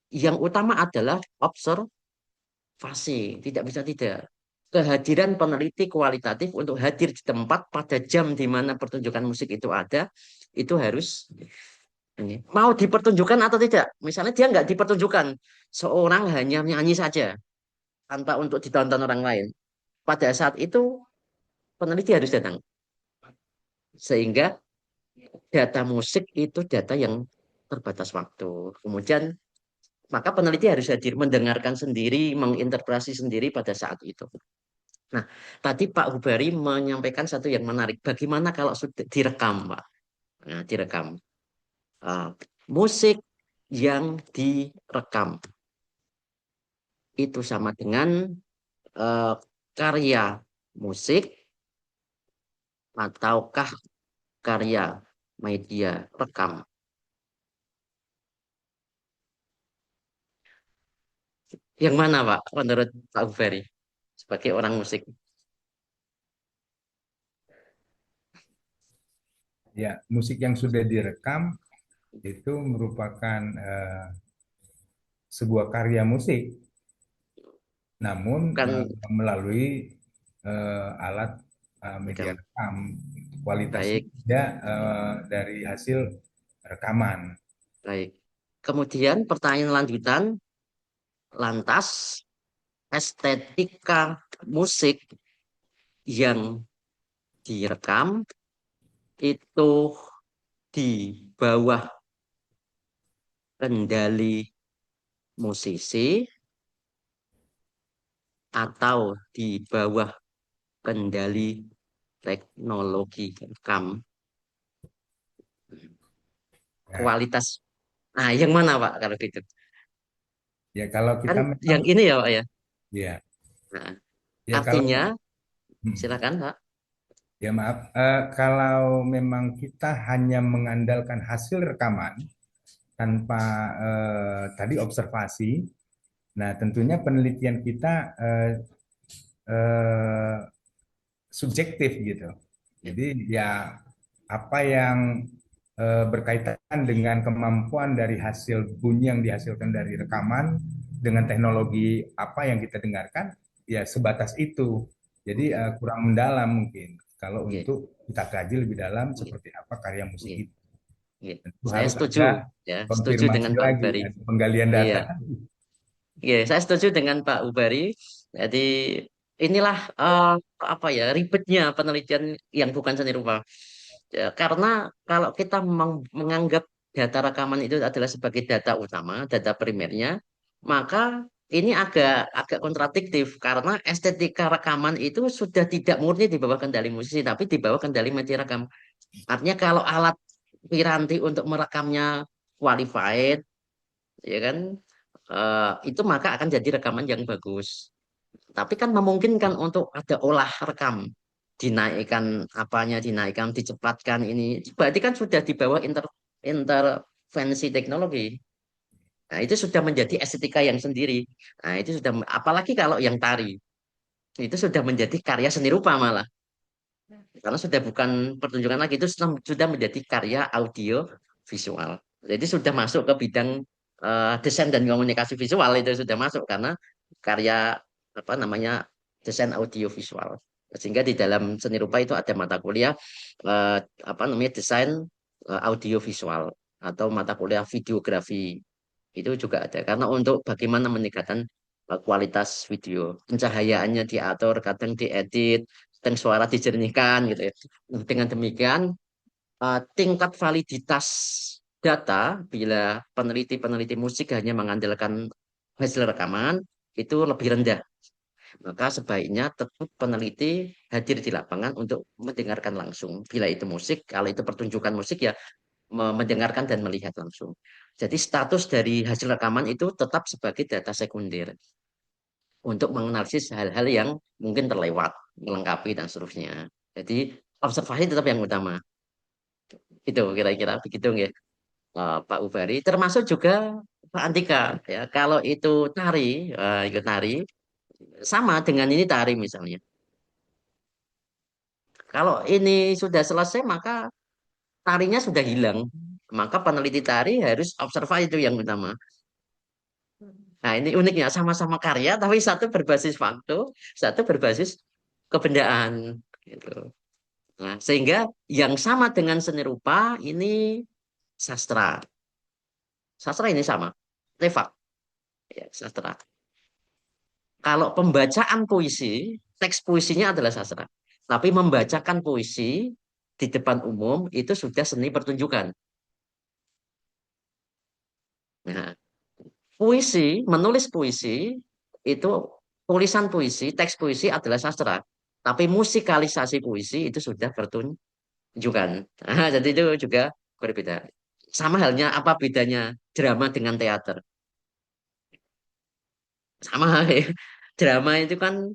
yang utama adalah observasi, tidak bisa tidak. Kehadiran peneliti kualitatif untuk hadir di tempat pada jam di mana pertunjukan musik itu ada, itu harus ini. Mau dipertunjukkan atau tidak. Misalnya dia nggak dipertunjukkan, seorang hanya nyanyi saja tanpa untuk ditonton orang lain. Pada saat itu peneliti harus datang. Sehingga data musik itu data yang terbatas waktu. Kemudian maka peneliti harus hadir, mendengarkan sendiri, menginterpretasi sendiri pada saat itu. Nah, tadi Pak Hubari menyampaikan satu yang menarik. Bagaimana kalau sudah direkam, Pak? Nah, direkam. Uh, musik yang direkam itu sama dengan uh, karya musik ataukah karya media rekam. Yang mana, Pak, menurut Pak Ferry sebagai orang musik? Ya, musik yang sudah direkam itu merupakan sebuah karya musik, namun Bukan melalui alat media rekam. rekam. Kualitasnya Baik, tidak dari hasil rekaman. baik. Kemudian pertanyaan lanjutan, lantas estetika musik yang direkam itu di bawah kendali musisi atau di bawah kendali teknologi rekam Ya, kualitas. Nah, yang mana Pak kalau gitu? ya kalau Kan kita memang, yang ini ya Pak ya. ya, Nah, ya kalau artinya hmm, silakan Pak. ya maaf, kalau memang kita hanya mengandalkan hasil rekaman tanpa tadi observasi, nah tentunya penelitian kita eh, subjektif gitu. Jadi ya apa yang berkaitan dengan kemampuan dari hasil bunyi yang dihasilkan dari rekaman dengan teknologi apa yang kita dengarkan, ya sebatas itu. Jadi Oke, kurang mendalam mungkin kalau oke, untuk kita kaji lebih dalam oke, seperti apa karya musik oke, itu. oke. Tentu Saya harus setuju ada ya, setuju konfirmasi dengan Pak lagi, Ubari. ada penggalian Iya, data. iya, saya setuju dengan Pak Ubari. Jadi inilah apa ya ribetnya penelitian yang bukan seni rupa. Ya, karena kalau kita menganggap data rekaman itu adalah sebagai data utama, data primernya, maka ini agak agak kontradiktif karena estetika rekaman itu sudah tidak murni di bawah kendali musisi, tapi di bawah kendali media rekam. Artinya kalau alat piranti untuk merekamnya qualified, ya kan, itu maka akan jadi rekaman yang bagus. Tapi kan memungkinkan untuk ada olah rekam, dinaikkan apanya, dinaikkan, dicepatkan ini. Berarti kan sudah di bawah intervensi teknologi. Nah, itu sudah menjadi estetika yang sendiri. Nah, itu sudah, apalagi kalau yang tari, itu sudah menjadi karya seni rupa malah. Karena sudah bukan pertunjukan lagi, itu sudah menjadi karya audio visual. Jadi sudah masuk ke bidang desain dan komunikasi visual, itu sudah masuk karena karya apa namanya desain audio visual. Sehingga di dalam seni rupa itu ada mata kuliah eh, apa namanya desain audio visual atau mata kuliah videografi itu juga ada. Karena untuk bagaimana meningkatkan kualitas video, pencahayaannya diatur, kadang diedit, kadang suara dijernihkan gitu ya. Nah, dengan demikian tingkat validitas data bila peneliti-peneliti musik hanya mengandalkan hasil rekaman itu lebih rendah. Maka sebaiknya tetap peneliti hadir di lapangan untuk mendengarkan langsung. Bila itu musik, kalau itu pertunjukan musik ya mendengarkan dan melihat langsung. Jadi status dari hasil rekaman itu tetap sebagai data sekunder untuk menganalisis hal-hal yang mungkin terlewat, melengkapi dan seterusnya. Jadi observasi tetap yang utama. Itu kira-kira begitu nggih, Pak Ubari. Termasuk juga Pak Antika ya. Kalau itu tari, ikut tari sama dengan ini tari misalnya. Kalau ini sudah selesai maka tarinya sudah hilang. Maka peneliti tari harus observasi itu yang utama. Nah, ini uniknya sama-sama karya tapi satu berbasis fakta, satu berbasis kebendaan gitu. Nah, sehingga yang sama dengan seni rupa ini sastra. Sastra ini sama, artefak ya, sastra. Kalau pembacaan puisi, teks puisinya adalah sastra. Tapi membacakan puisi di depan umum itu sudah seni pertunjukan. Nah, puisi, menulis puisi itu tulisan puisi, teks puisi adalah sastra. Tapi musikalisasi puisi itu sudah pertunjukan. Nah, jadi itu juga berbeda. Sama halnya apa bedanya drama dengan teater? Sama ya. Drama itu kan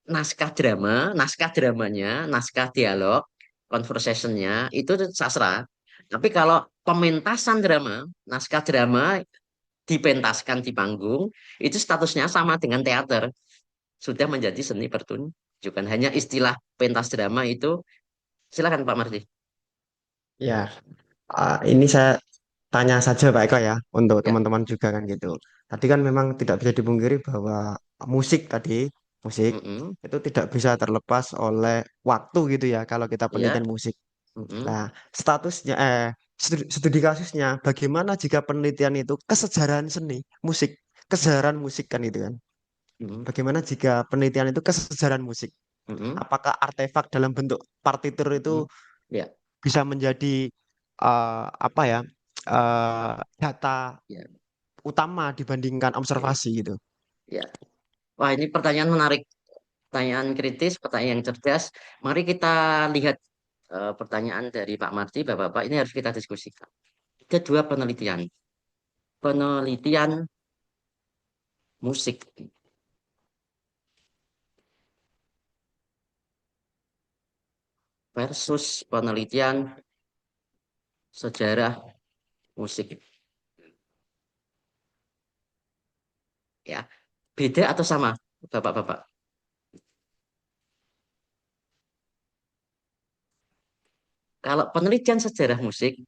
naskah dramanya, naskah dialog, conversationnya itu sastra. Tapi kalau pementasan drama, naskah drama dipentaskan di panggung, itu statusnya sama dengan teater. Sudah menjadi seni pertunjukan. Hanya istilah pentas drama itu, silakan Pak Mardi. Ya, ini saya tanya saja Pak Eko ya, untuk Ya. teman-teman juga kan gitu. Tadi kan memang tidak bisa dipungkiri bahwa musik tadi, musik Mm-mm. itu tidak bisa terlepas oleh waktu gitu ya kalau kita Ya. penelitian musik. Mm-mm. Nah, statusnya, studi kasusnya, bagaimana jika penelitian itu kesejarahan seni, musik, kesejarahan musik kan itu kan. Mm-mm. Bagaimana jika penelitian itu kesejarahan musik? Mm-mm. Apakah artefak dalam bentuk partitur itu Mm-mm. Ya. bisa menjadi apa ya, data Ya. utama dibandingkan Oke. observasi gitu? Ya. Wah, ini pertanyaan menarik. Pertanyaan kritis, pertanyaan yang cerdas. Mari kita lihat pertanyaan dari Pak Marti, Bapak-Bapak. Ini harus kita diskusikan. Ada dua penelitian. Penelitian musik versus penelitian sejarah musik. Ya, beda atau sama, Bapak-Bapak? Kalau penelitian sejarah musik,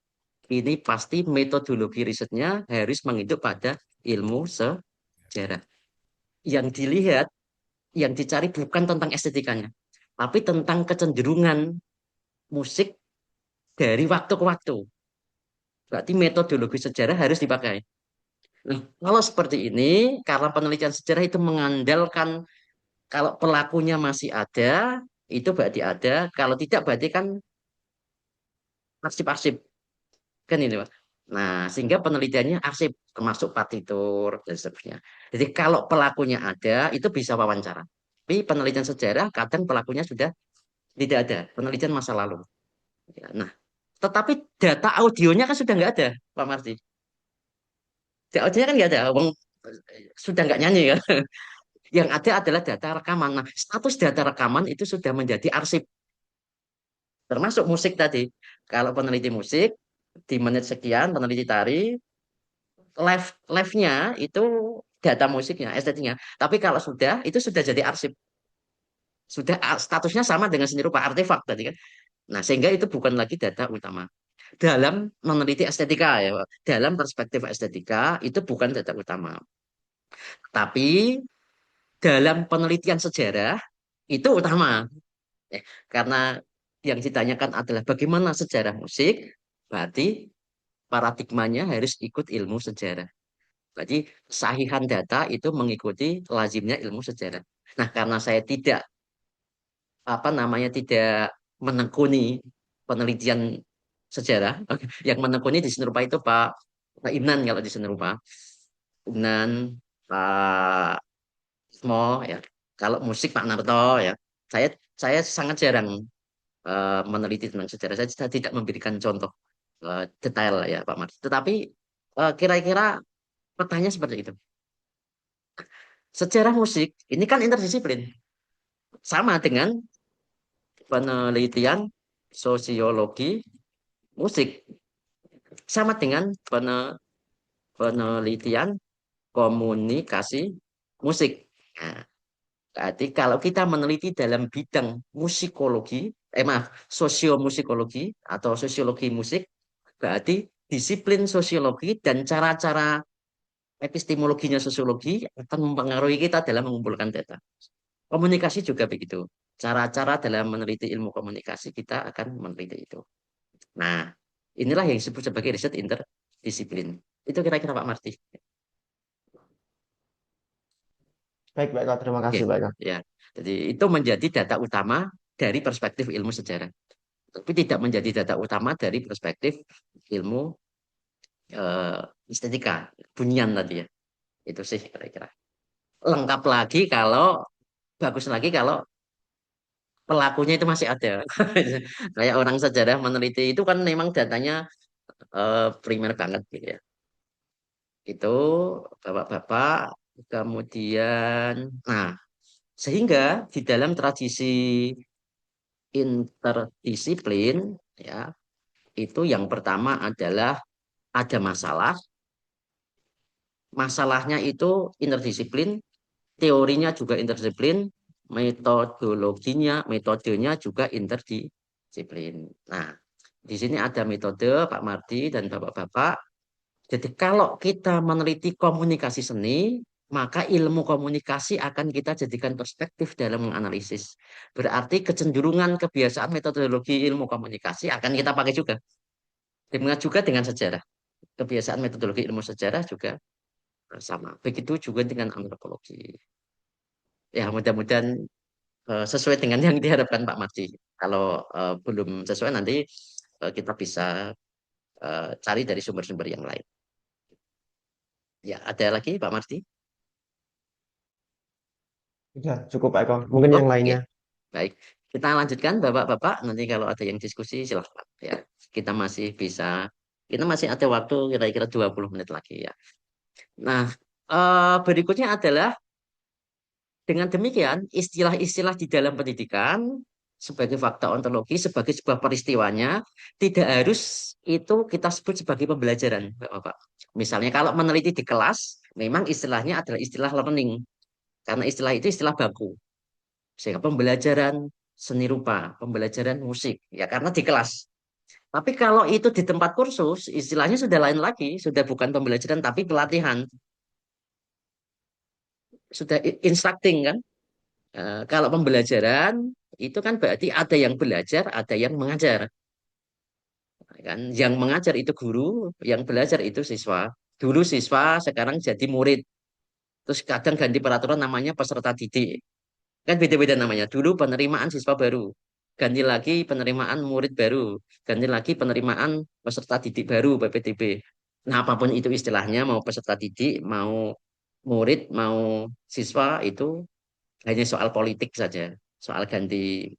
ini pasti metodologi risetnya harus menginduk pada ilmu sejarah. Yang dilihat, yang dicari bukan tentang estetikanya, tapi tentang kecenderungan musik dari waktu ke waktu. Berarti metodologi sejarah harus dipakai. Nah, kalau seperti ini, karena penelitian sejarah itu mengandalkan kalau pelakunya masih ada, itu berarti ada. Kalau tidak, berarti kan arsip-arsip. Kan ini, Pak. Nah, sehingga penelitiannya arsip, termasuk partitur dan seterusnya. Jadi kalau pelakunya ada, itu bisa wawancara. Tapi penelitian sejarah kadang pelakunya sudah tidak ada, penelitian masa lalu. Ya, nah, tetapi data audionya kan sudah nggak ada, Pak Marti. Data audionya kan nggak ada, Wong, sudah nggak nyanyi kan. Yang ada adalah data rekaman. Nah, status data rekaman itu sudah menjadi arsip, termasuk musik tadi. Kalau peneliti musik, di menit sekian, peneliti tari, live-nya itu data musiknya, estetiknya. Tapi kalau sudah, itu sudah jadi arsip. Sudah statusnya sama dengan seni rupa, artefak tadi kan. Nah, sehingga itu bukan lagi data utama. Dalam meneliti estetika ya, Pak. Dalam perspektif estetika itu bukan data utama. Tapi dalam penelitian sejarah itu utama. Karena yang ditanyakan adalah bagaimana sejarah musik, berarti paradigmanya harus ikut ilmu sejarah. Berarti sahihan data itu mengikuti lazimnya ilmu sejarah. Nah, karena saya tidak apa namanya tidak menekuni penelitian sejarah, yang menekuni di seni rupa itu Pak Imnan kalau di seni rupa, Imnan, Pak Ismo ya. Kalau musik Pak Narto ya. Saya saya sangat jarang meneliti tentang sejarah. Saya tidak memberikan contoh detail ya Pak Mas. Tetapi kira-kira pertanyaan seperti itu. Sejarah musik ini kan interdisiplin, sama dengan penelitian sosiologi musik, sama dengan penelitian komunikasi musik. Nah, berarti kalau kita meneliti dalam bidang musikologi, maaf, sosiomusikologi atau sosiologi musik, berarti disiplin sosiologi dan cara-cara epistemologinya sosiologi akan mempengaruhi kita dalam mengumpulkan data. Komunikasi juga begitu. Cara-cara dalam meneliti ilmu komunikasi kita akan meneliti itu. Nah, inilah yang disebut sebagai riset interdisiplin. Itu kira-kira Pak Marti. Baik, Pak Eko. Terima Oke, kasih, Pak Eko. ya. Jadi itu menjadi data utama dari perspektif ilmu sejarah. Tapi tidak menjadi data utama dari perspektif ilmu eh, estetika, bunyian tadi ya. Itu sih kira-kira. Lengkap lagi kalau, bagus lagi kalau pelakunya itu masih ada. Kayak orang sejarah meneliti itu kan memang datanya primer banget gitu ya. Itu bapak-bapak, kemudian, nah, sehingga di dalam tradisi interdisiplin ya, itu yang pertama adalah ada masalah, masalahnya itu interdisiplin, teorinya juga interdisiplin, metodenya juga interdisiplin. Nah, di sini ada metode Pak Mardi dan Bapak-bapak. Jadi kalau kita meneliti komunikasi seni, maka ilmu komunikasi akan kita jadikan perspektif dalam menganalisis. Berarti kecenderungan kebiasaan metodologi ilmu komunikasi akan kita pakai juga. Demikian juga dengan sejarah. Kebiasaan metodologi ilmu sejarah juga sama. Begitu juga dengan antropologi. Ya, mudah-mudahan sesuai dengan yang diharapkan Pak Mardi. Kalau belum sesuai nanti kita bisa cari dari sumber-sumber yang lain. Ya, ada lagi Pak Mardi? Sudah cukup, Pak Eko. Mungkin yang Oke, lainnya. baik. Kita lanjutkan Bapak-bapak. Nanti kalau ada yang diskusi silahkan. Ya, kita masih bisa, kita masih ada waktu kira-kira 20 menit lagi ya. Nah, berikutnya adalah dengan demikian, istilah-istilah di dalam pendidikan sebagai fakta ontologi, sebagai sebuah peristiwanya, tidak harus itu kita sebut sebagai pembelajaran, Bapak. Misalnya kalau meneliti di kelas, memang istilahnya adalah istilah learning, karena istilah itu istilah baku. Sehingga pembelajaran seni rupa, pembelajaran musik, ya karena di kelas. Tapi kalau itu di tempat kursus, istilahnya sudah lain lagi, sudah bukan pembelajaran, tapi pelatihan, sudah instructing kan. Kalau pembelajaran itu kan berarti ada yang belajar, ada yang mengajar. Kan yang mengajar itu guru, yang belajar itu siswa. Dulu siswa, sekarang jadi murid. Terus kadang ganti peraturan namanya peserta didik. Kan beda-beda namanya. Dulu penerimaan siswa baru. Ganti lagi penerimaan murid baru. Ganti lagi penerimaan peserta didik baru PPDB. Nah, apapun itu istilahnya, mau peserta didik, mau murid, mau siswa, itu hanya soal politik saja, soal ganti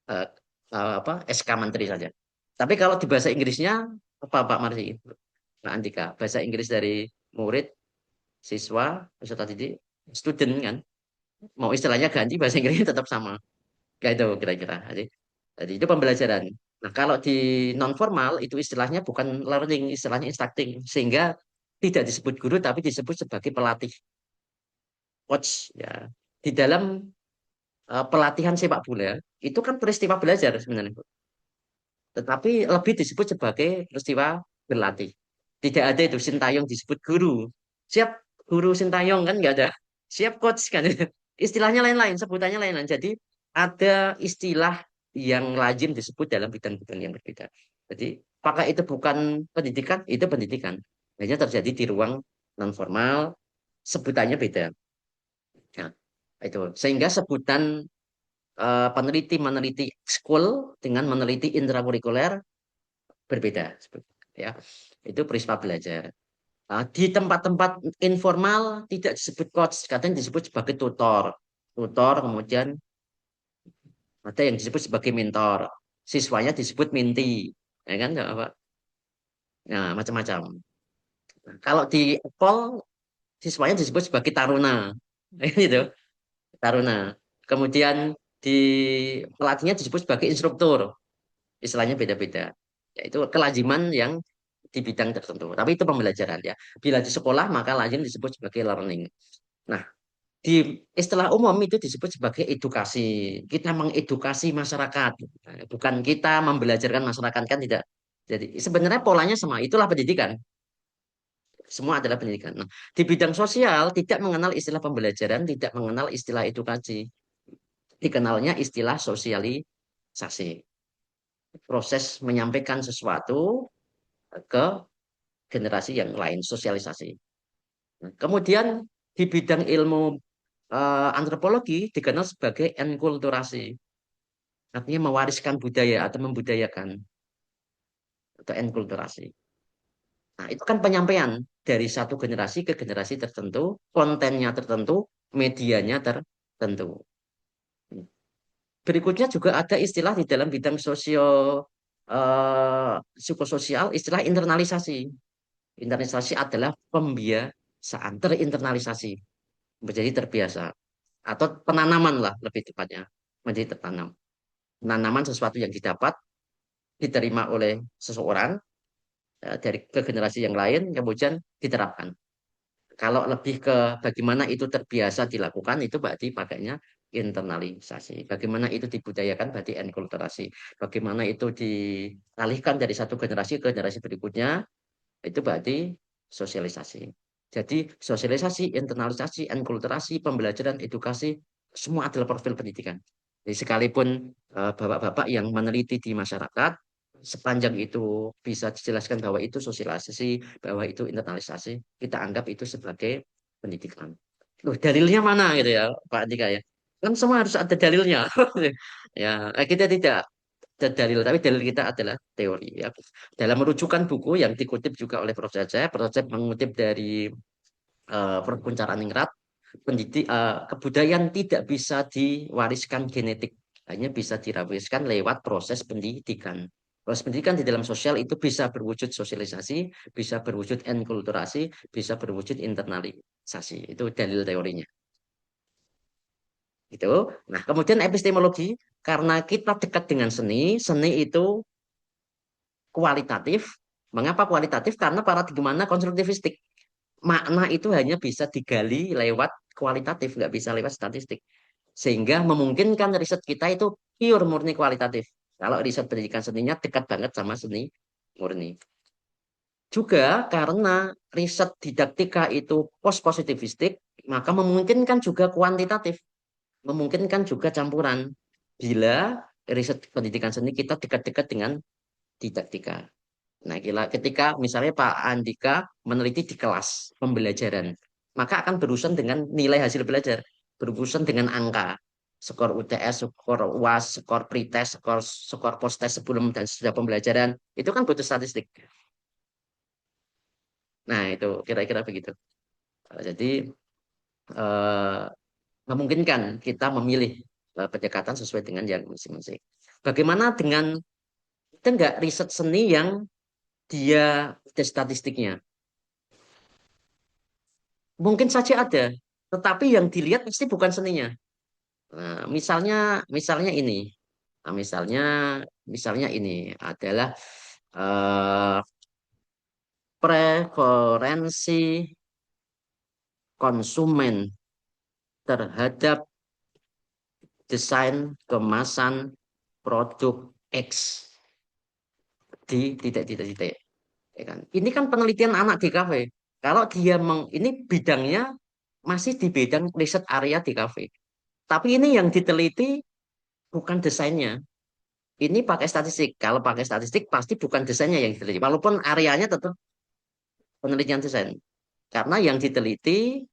eh, apa SK Menteri saja. Tapi kalau di bahasa Inggrisnya apa Pak Marsi, Mbak Andika, bahasa Inggris dari murid, siswa, peserta didik, student kan, mau istilahnya ganti bahasa Inggrisnya tetap sama. Kayak itu kira-kira. Jadi itu pembelajaran. Nah, kalau di non formal itu istilahnya bukan learning, istilahnya instructing, sehingga tidak disebut guru tapi disebut sebagai pelatih, coach ya. Di dalam pelatihan sepak bola itu kan peristiwa belajar sebenarnya, tetapi lebih disebut sebagai peristiwa berlatih. Tidak ada itu Sintayong disebut guru. Siap guru Sintayong kan nggak ada. Siap coach kan. Istilahnya lain-lain, sebutannya lain-lain. Jadi ada istilah yang lazim disebut dalam bidang-bidang yang berbeda. Jadi apakah itu bukan pendidikan? Itu pendidikan. Hanya terjadi di ruang non formal, sebutannya beda. Nah, itu sehingga sebutan peneliti meneliti school dengan meneliti intrakurikuler berbeda, ya. Itu peristiwa belajar. Di tempat-tempat informal tidak disebut coach, kadang disebut sebagai tutor. Tutor, kemudian ada yang disebut sebagai mentor. Siswanya disebut menti, ya kan, apa? Nah, macam-macam. Nah, kalau di Pol, siswanya disebut sebagai taruna, gitu, taruna. Kemudian di pelatihnya disebut sebagai instruktur, istilahnya beda-beda. Yaitu kelaziman yang di bidang tertentu. Tapi itu pembelajaran ya. Bila di sekolah maka lazim disebut sebagai learning. Nah, di istilah umum itu disebut sebagai edukasi. Kita mengedukasi masyarakat, bukan kita membelajarkan masyarakat kan tidak. Jadi sebenarnya polanya sama, itulah pendidikan. Semua adalah pendidikan. Nah, di bidang sosial tidak mengenal istilah pembelajaran, tidak mengenal istilah edukasi. Dikenalnya istilah sosialisasi. Proses menyampaikan sesuatu ke generasi yang lain, sosialisasi. Kemudian di bidang ilmu antropologi dikenal sebagai enkulturasi, artinya mewariskan budaya atau membudayakan atau enkulturasi. Nah, itu kan penyampaian dari satu generasi ke generasi tertentu, kontennya tertentu, medianya tertentu. Berikutnya juga ada istilah di dalam bidang psikososial, istilah internalisasi. Internalisasi adalah pembiasaan, terinternalisasi, menjadi terbiasa. Atau penanaman lah lebih tepatnya, menjadi tertanam. Penanaman sesuatu yang didapat, diterima oleh seseorang dari ke generasi yang lain, kemudian diterapkan. Kalau lebih ke bagaimana itu terbiasa dilakukan, itu berarti pakainya internalisasi. Bagaimana itu dibudayakan, berarti enkulturasi. Bagaimana itu dialihkan dari satu generasi ke generasi berikutnya, itu berarti sosialisasi. Jadi sosialisasi, internalisasi, enkulturasi, pembelajaran, edukasi, semua adalah profil pendidikan. Jadi sekalipun bapak-bapak yang meneliti di masyarakat, sepanjang itu bisa dijelaskan bahwa itu sosialisasi, bahwa itu internalisasi, kita anggap itu sebagai pendidikan. Loh, dalilnya mana gitu ya, Pak Andika ya? Kan semua harus ada dalilnya. Ya, kita tidak ada dalil, tapi dalil kita adalah teori. Ya. Dalam merujukan buku yang dikutip juga oleh Prof. Cecep mengutip dari Prof. Kuncharaningrat, kebudayaan tidak bisa diwariskan genetik, hanya bisa diwariskan lewat proses pendidikan. Proses pendidikan di dalam sosial itu bisa berwujud sosialisasi, bisa berwujud enkulturasi, bisa berwujud internalisasi. Itu dalil teorinya. Gitu. Nah, kemudian epistemologi, karena kita dekat dengan seni, seni itu kualitatif. Mengapa kualitatif? Karena paradigma konstruktivistik. Makna itu hanya bisa digali lewat kualitatif, nggak bisa lewat statistik. Sehingga memungkinkan riset kita itu pure murni kualitatif. Kalau riset pendidikan seninya dekat banget sama seni murni. Juga karena riset didaktika itu post-positivistik, maka memungkinkan juga kuantitatif. Memungkinkan juga campuran. Bila riset pendidikan seni kita dekat-dekat dengan didaktika. Nah, ketika misalnya Pak Andika meneliti di kelas pembelajaran, maka akan berurusan dengan nilai hasil belajar, berurusan dengan angka, skor UTS, skor UAS, skor pretest, skor post-test sebelum dan sesudah pembelajaran, itu kan butuh statistik. Nah, itu kira-kira begitu. Jadi eh, memungkinkan kita memilih pendekatan sesuai dengan yang masing-masing. Bagaimana dengan kita nggak riset seni yang dia ada statistiknya? Mungkin saja ada, tetapi yang dilihat pasti bukan seninya. Nah, misalnya ini. Nah, misalnya ini adalah eh, preferensi konsumen terhadap desain kemasan produk X di titik-titik-titik. Ya kan? Ini kan penelitian anak di kafe. Kalau dia ini bidangnya masih di bidang riset area di kafe. Tapi ini yang diteliti bukan desainnya. Ini pakai statistik. Kalau pakai statistik pasti bukan desainnya yang diteliti. Walaupun areanya tetap penelitian desain. Karena yang diteliti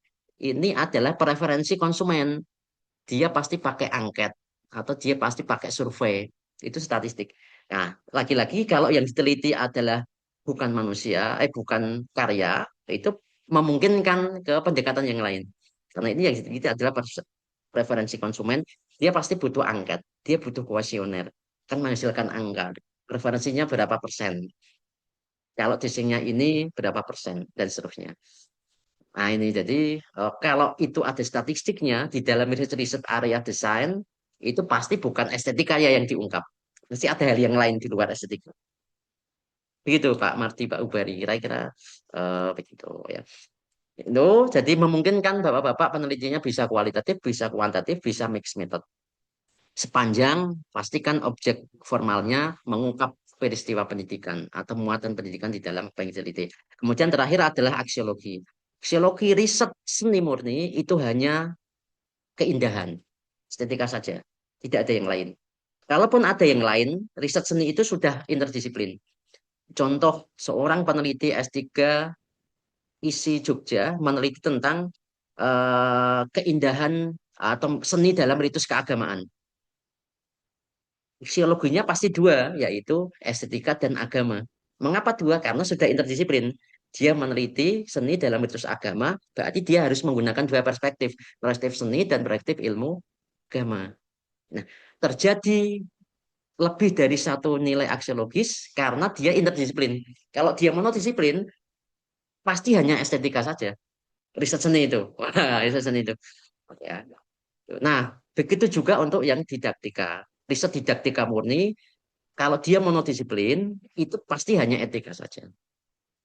ini adalah preferensi konsumen. Dia pasti pakai angket atau dia pasti pakai survei. Itu statistik. Nah, lagi-lagi kalau yang diteliti adalah bukan manusia, bukan karya, itu memungkinkan ke pendekatan yang lain. Karena ini yang diteliti adalah preferensi konsumen, dia pasti butuh angket, dia butuh kuesioner, kan menghasilkan angka. Preferensinya berapa persen? Kalau desainnya ini berapa persen dan seterusnya. Nah ini jadi kalau itu ada statistiknya di dalam riset area desain itu pasti bukan estetika ya yang diungkap. Pasti ada hal yang lain di luar estetika. Begitu Pak Marti, Pak Ubari, kira-kira begitu ya. Itu jadi memungkinkan bapak-bapak penelitiannya bisa kualitatif, bisa kuantitatif, bisa mixed method. Sepanjang pastikan objek formalnya mengungkap peristiwa pendidikan atau muatan pendidikan di dalam apa yang diteliti. Kemudian terakhir adalah aksiologi. Aksiologi riset seni murni itu hanya keindahan, estetika saja, tidak ada yang lain. Kalaupun ada yang lain, riset seni itu sudah interdisiplin. Contoh seorang peneliti S3 ISI Jogja meneliti tentang keindahan atau seni dalam ritus keagamaan. Fisiologinya pasti dua, yaitu estetika dan agama. Mengapa dua? Karena sudah interdisiplin. Dia meneliti seni dalam ritus agama, berarti dia harus menggunakan dua perspektif, perspektif seni dan perspektif ilmu agama. Nah, terjadi lebih dari satu nilai aksiologis karena dia interdisiplin. Kalau dia monodisiplin, pasti hanya estetika saja. Riset seni itu. Wah, riset seni itu. Ya. Nah, begitu juga untuk yang didaktika. Riset didaktika murni kalau dia monodisiplin, itu pasti hanya etika saja.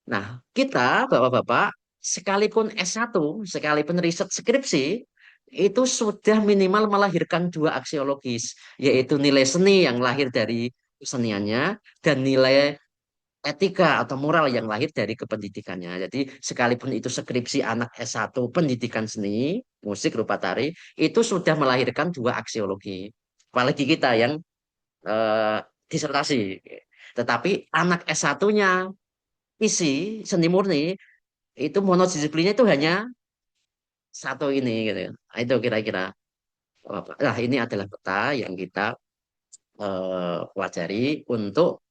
Nah, kita, Bapak-Bapak, sekalipun S1, sekalipun riset skripsi, itu sudah minimal melahirkan dua aksiologis, yaitu nilai seni yang lahir dari keseniannya, dan nilai etika atau moral yang lahir dari kependidikannya. Jadi, sekalipun itu skripsi anak S1 pendidikan seni, musik, rupa tari, itu sudah melahirkan dua aksiologi. Apalagi kita yang eh, disertasi. Tetapi anak S1-nya isi seni murni itu monodisiplinnya itu hanya satu ini gitu. Nah, itu kira-kira apa. Nah, ini adalah peta yang kita pelajari untuk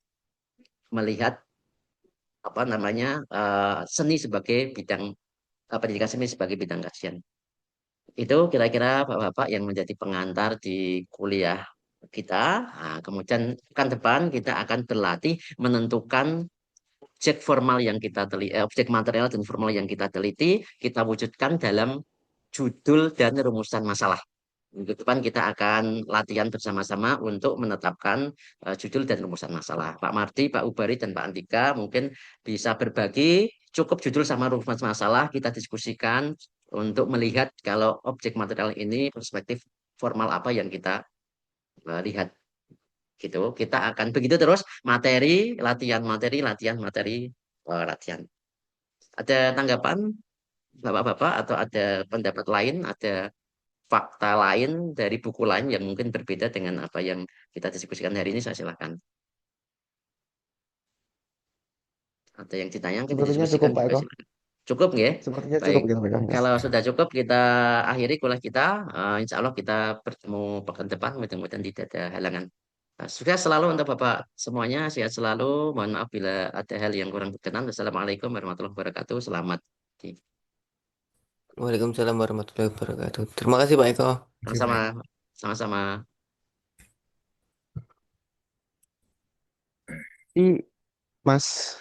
melihat apa namanya seni sebagai bidang pendidikan seni sebagai bidang kajian. Itu kira-kira Bapak-Bapak yang menjadi pengantar di kuliah kita. Nah, kemudian pekan depan kita akan berlatih menentukan objek formal yang kita teliti, objek material dan formal yang kita teliti, kita wujudkan dalam judul dan rumusan masalah. Minggu depan kita akan latihan bersama-sama untuk menetapkan judul dan rumusan masalah. Pak Marti, Pak Ubari, dan Pak Andika mungkin bisa berbagi cukup judul sama rumus masalah, kita diskusikan untuk melihat kalau objek material ini perspektif formal apa yang kita lihat gitu. Kita akan begitu terus materi, latihan materi, latihan materi, latihan. Ada tanggapan Bapak-bapak atau ada pendapat lain, ada fakta lain dari buku lain yang mungkin berbeda dengan apa yang kita diskusikan hari ini, saya silakan. Ada yang ditanyakan, kita Sepertinya cukup diskusikan Pak juga Eko. silakan. Cukup nggih? Sepertinya Baik. cukup gitu Pak Eko. Ya. Kalau sudah cukup kita akhiri kuliah kita. Insya Allah kita bertemu pekan depan. Mudah-mudahan tidak ada halangan. Nah, sukses selalu untuk Bapak semuanya, sehat selalu. Mohon maaf bila ada hal yang kurang berkenan. Wassalamualaikum warahmatullahi wabarakatuh. Selamat. Waalaikumsalam warahmatullahi wabarakatuh. Terima kasih Pak Eko. Terima kasih, Sama-sama. Pak. Sama-sama. Jadi, Mas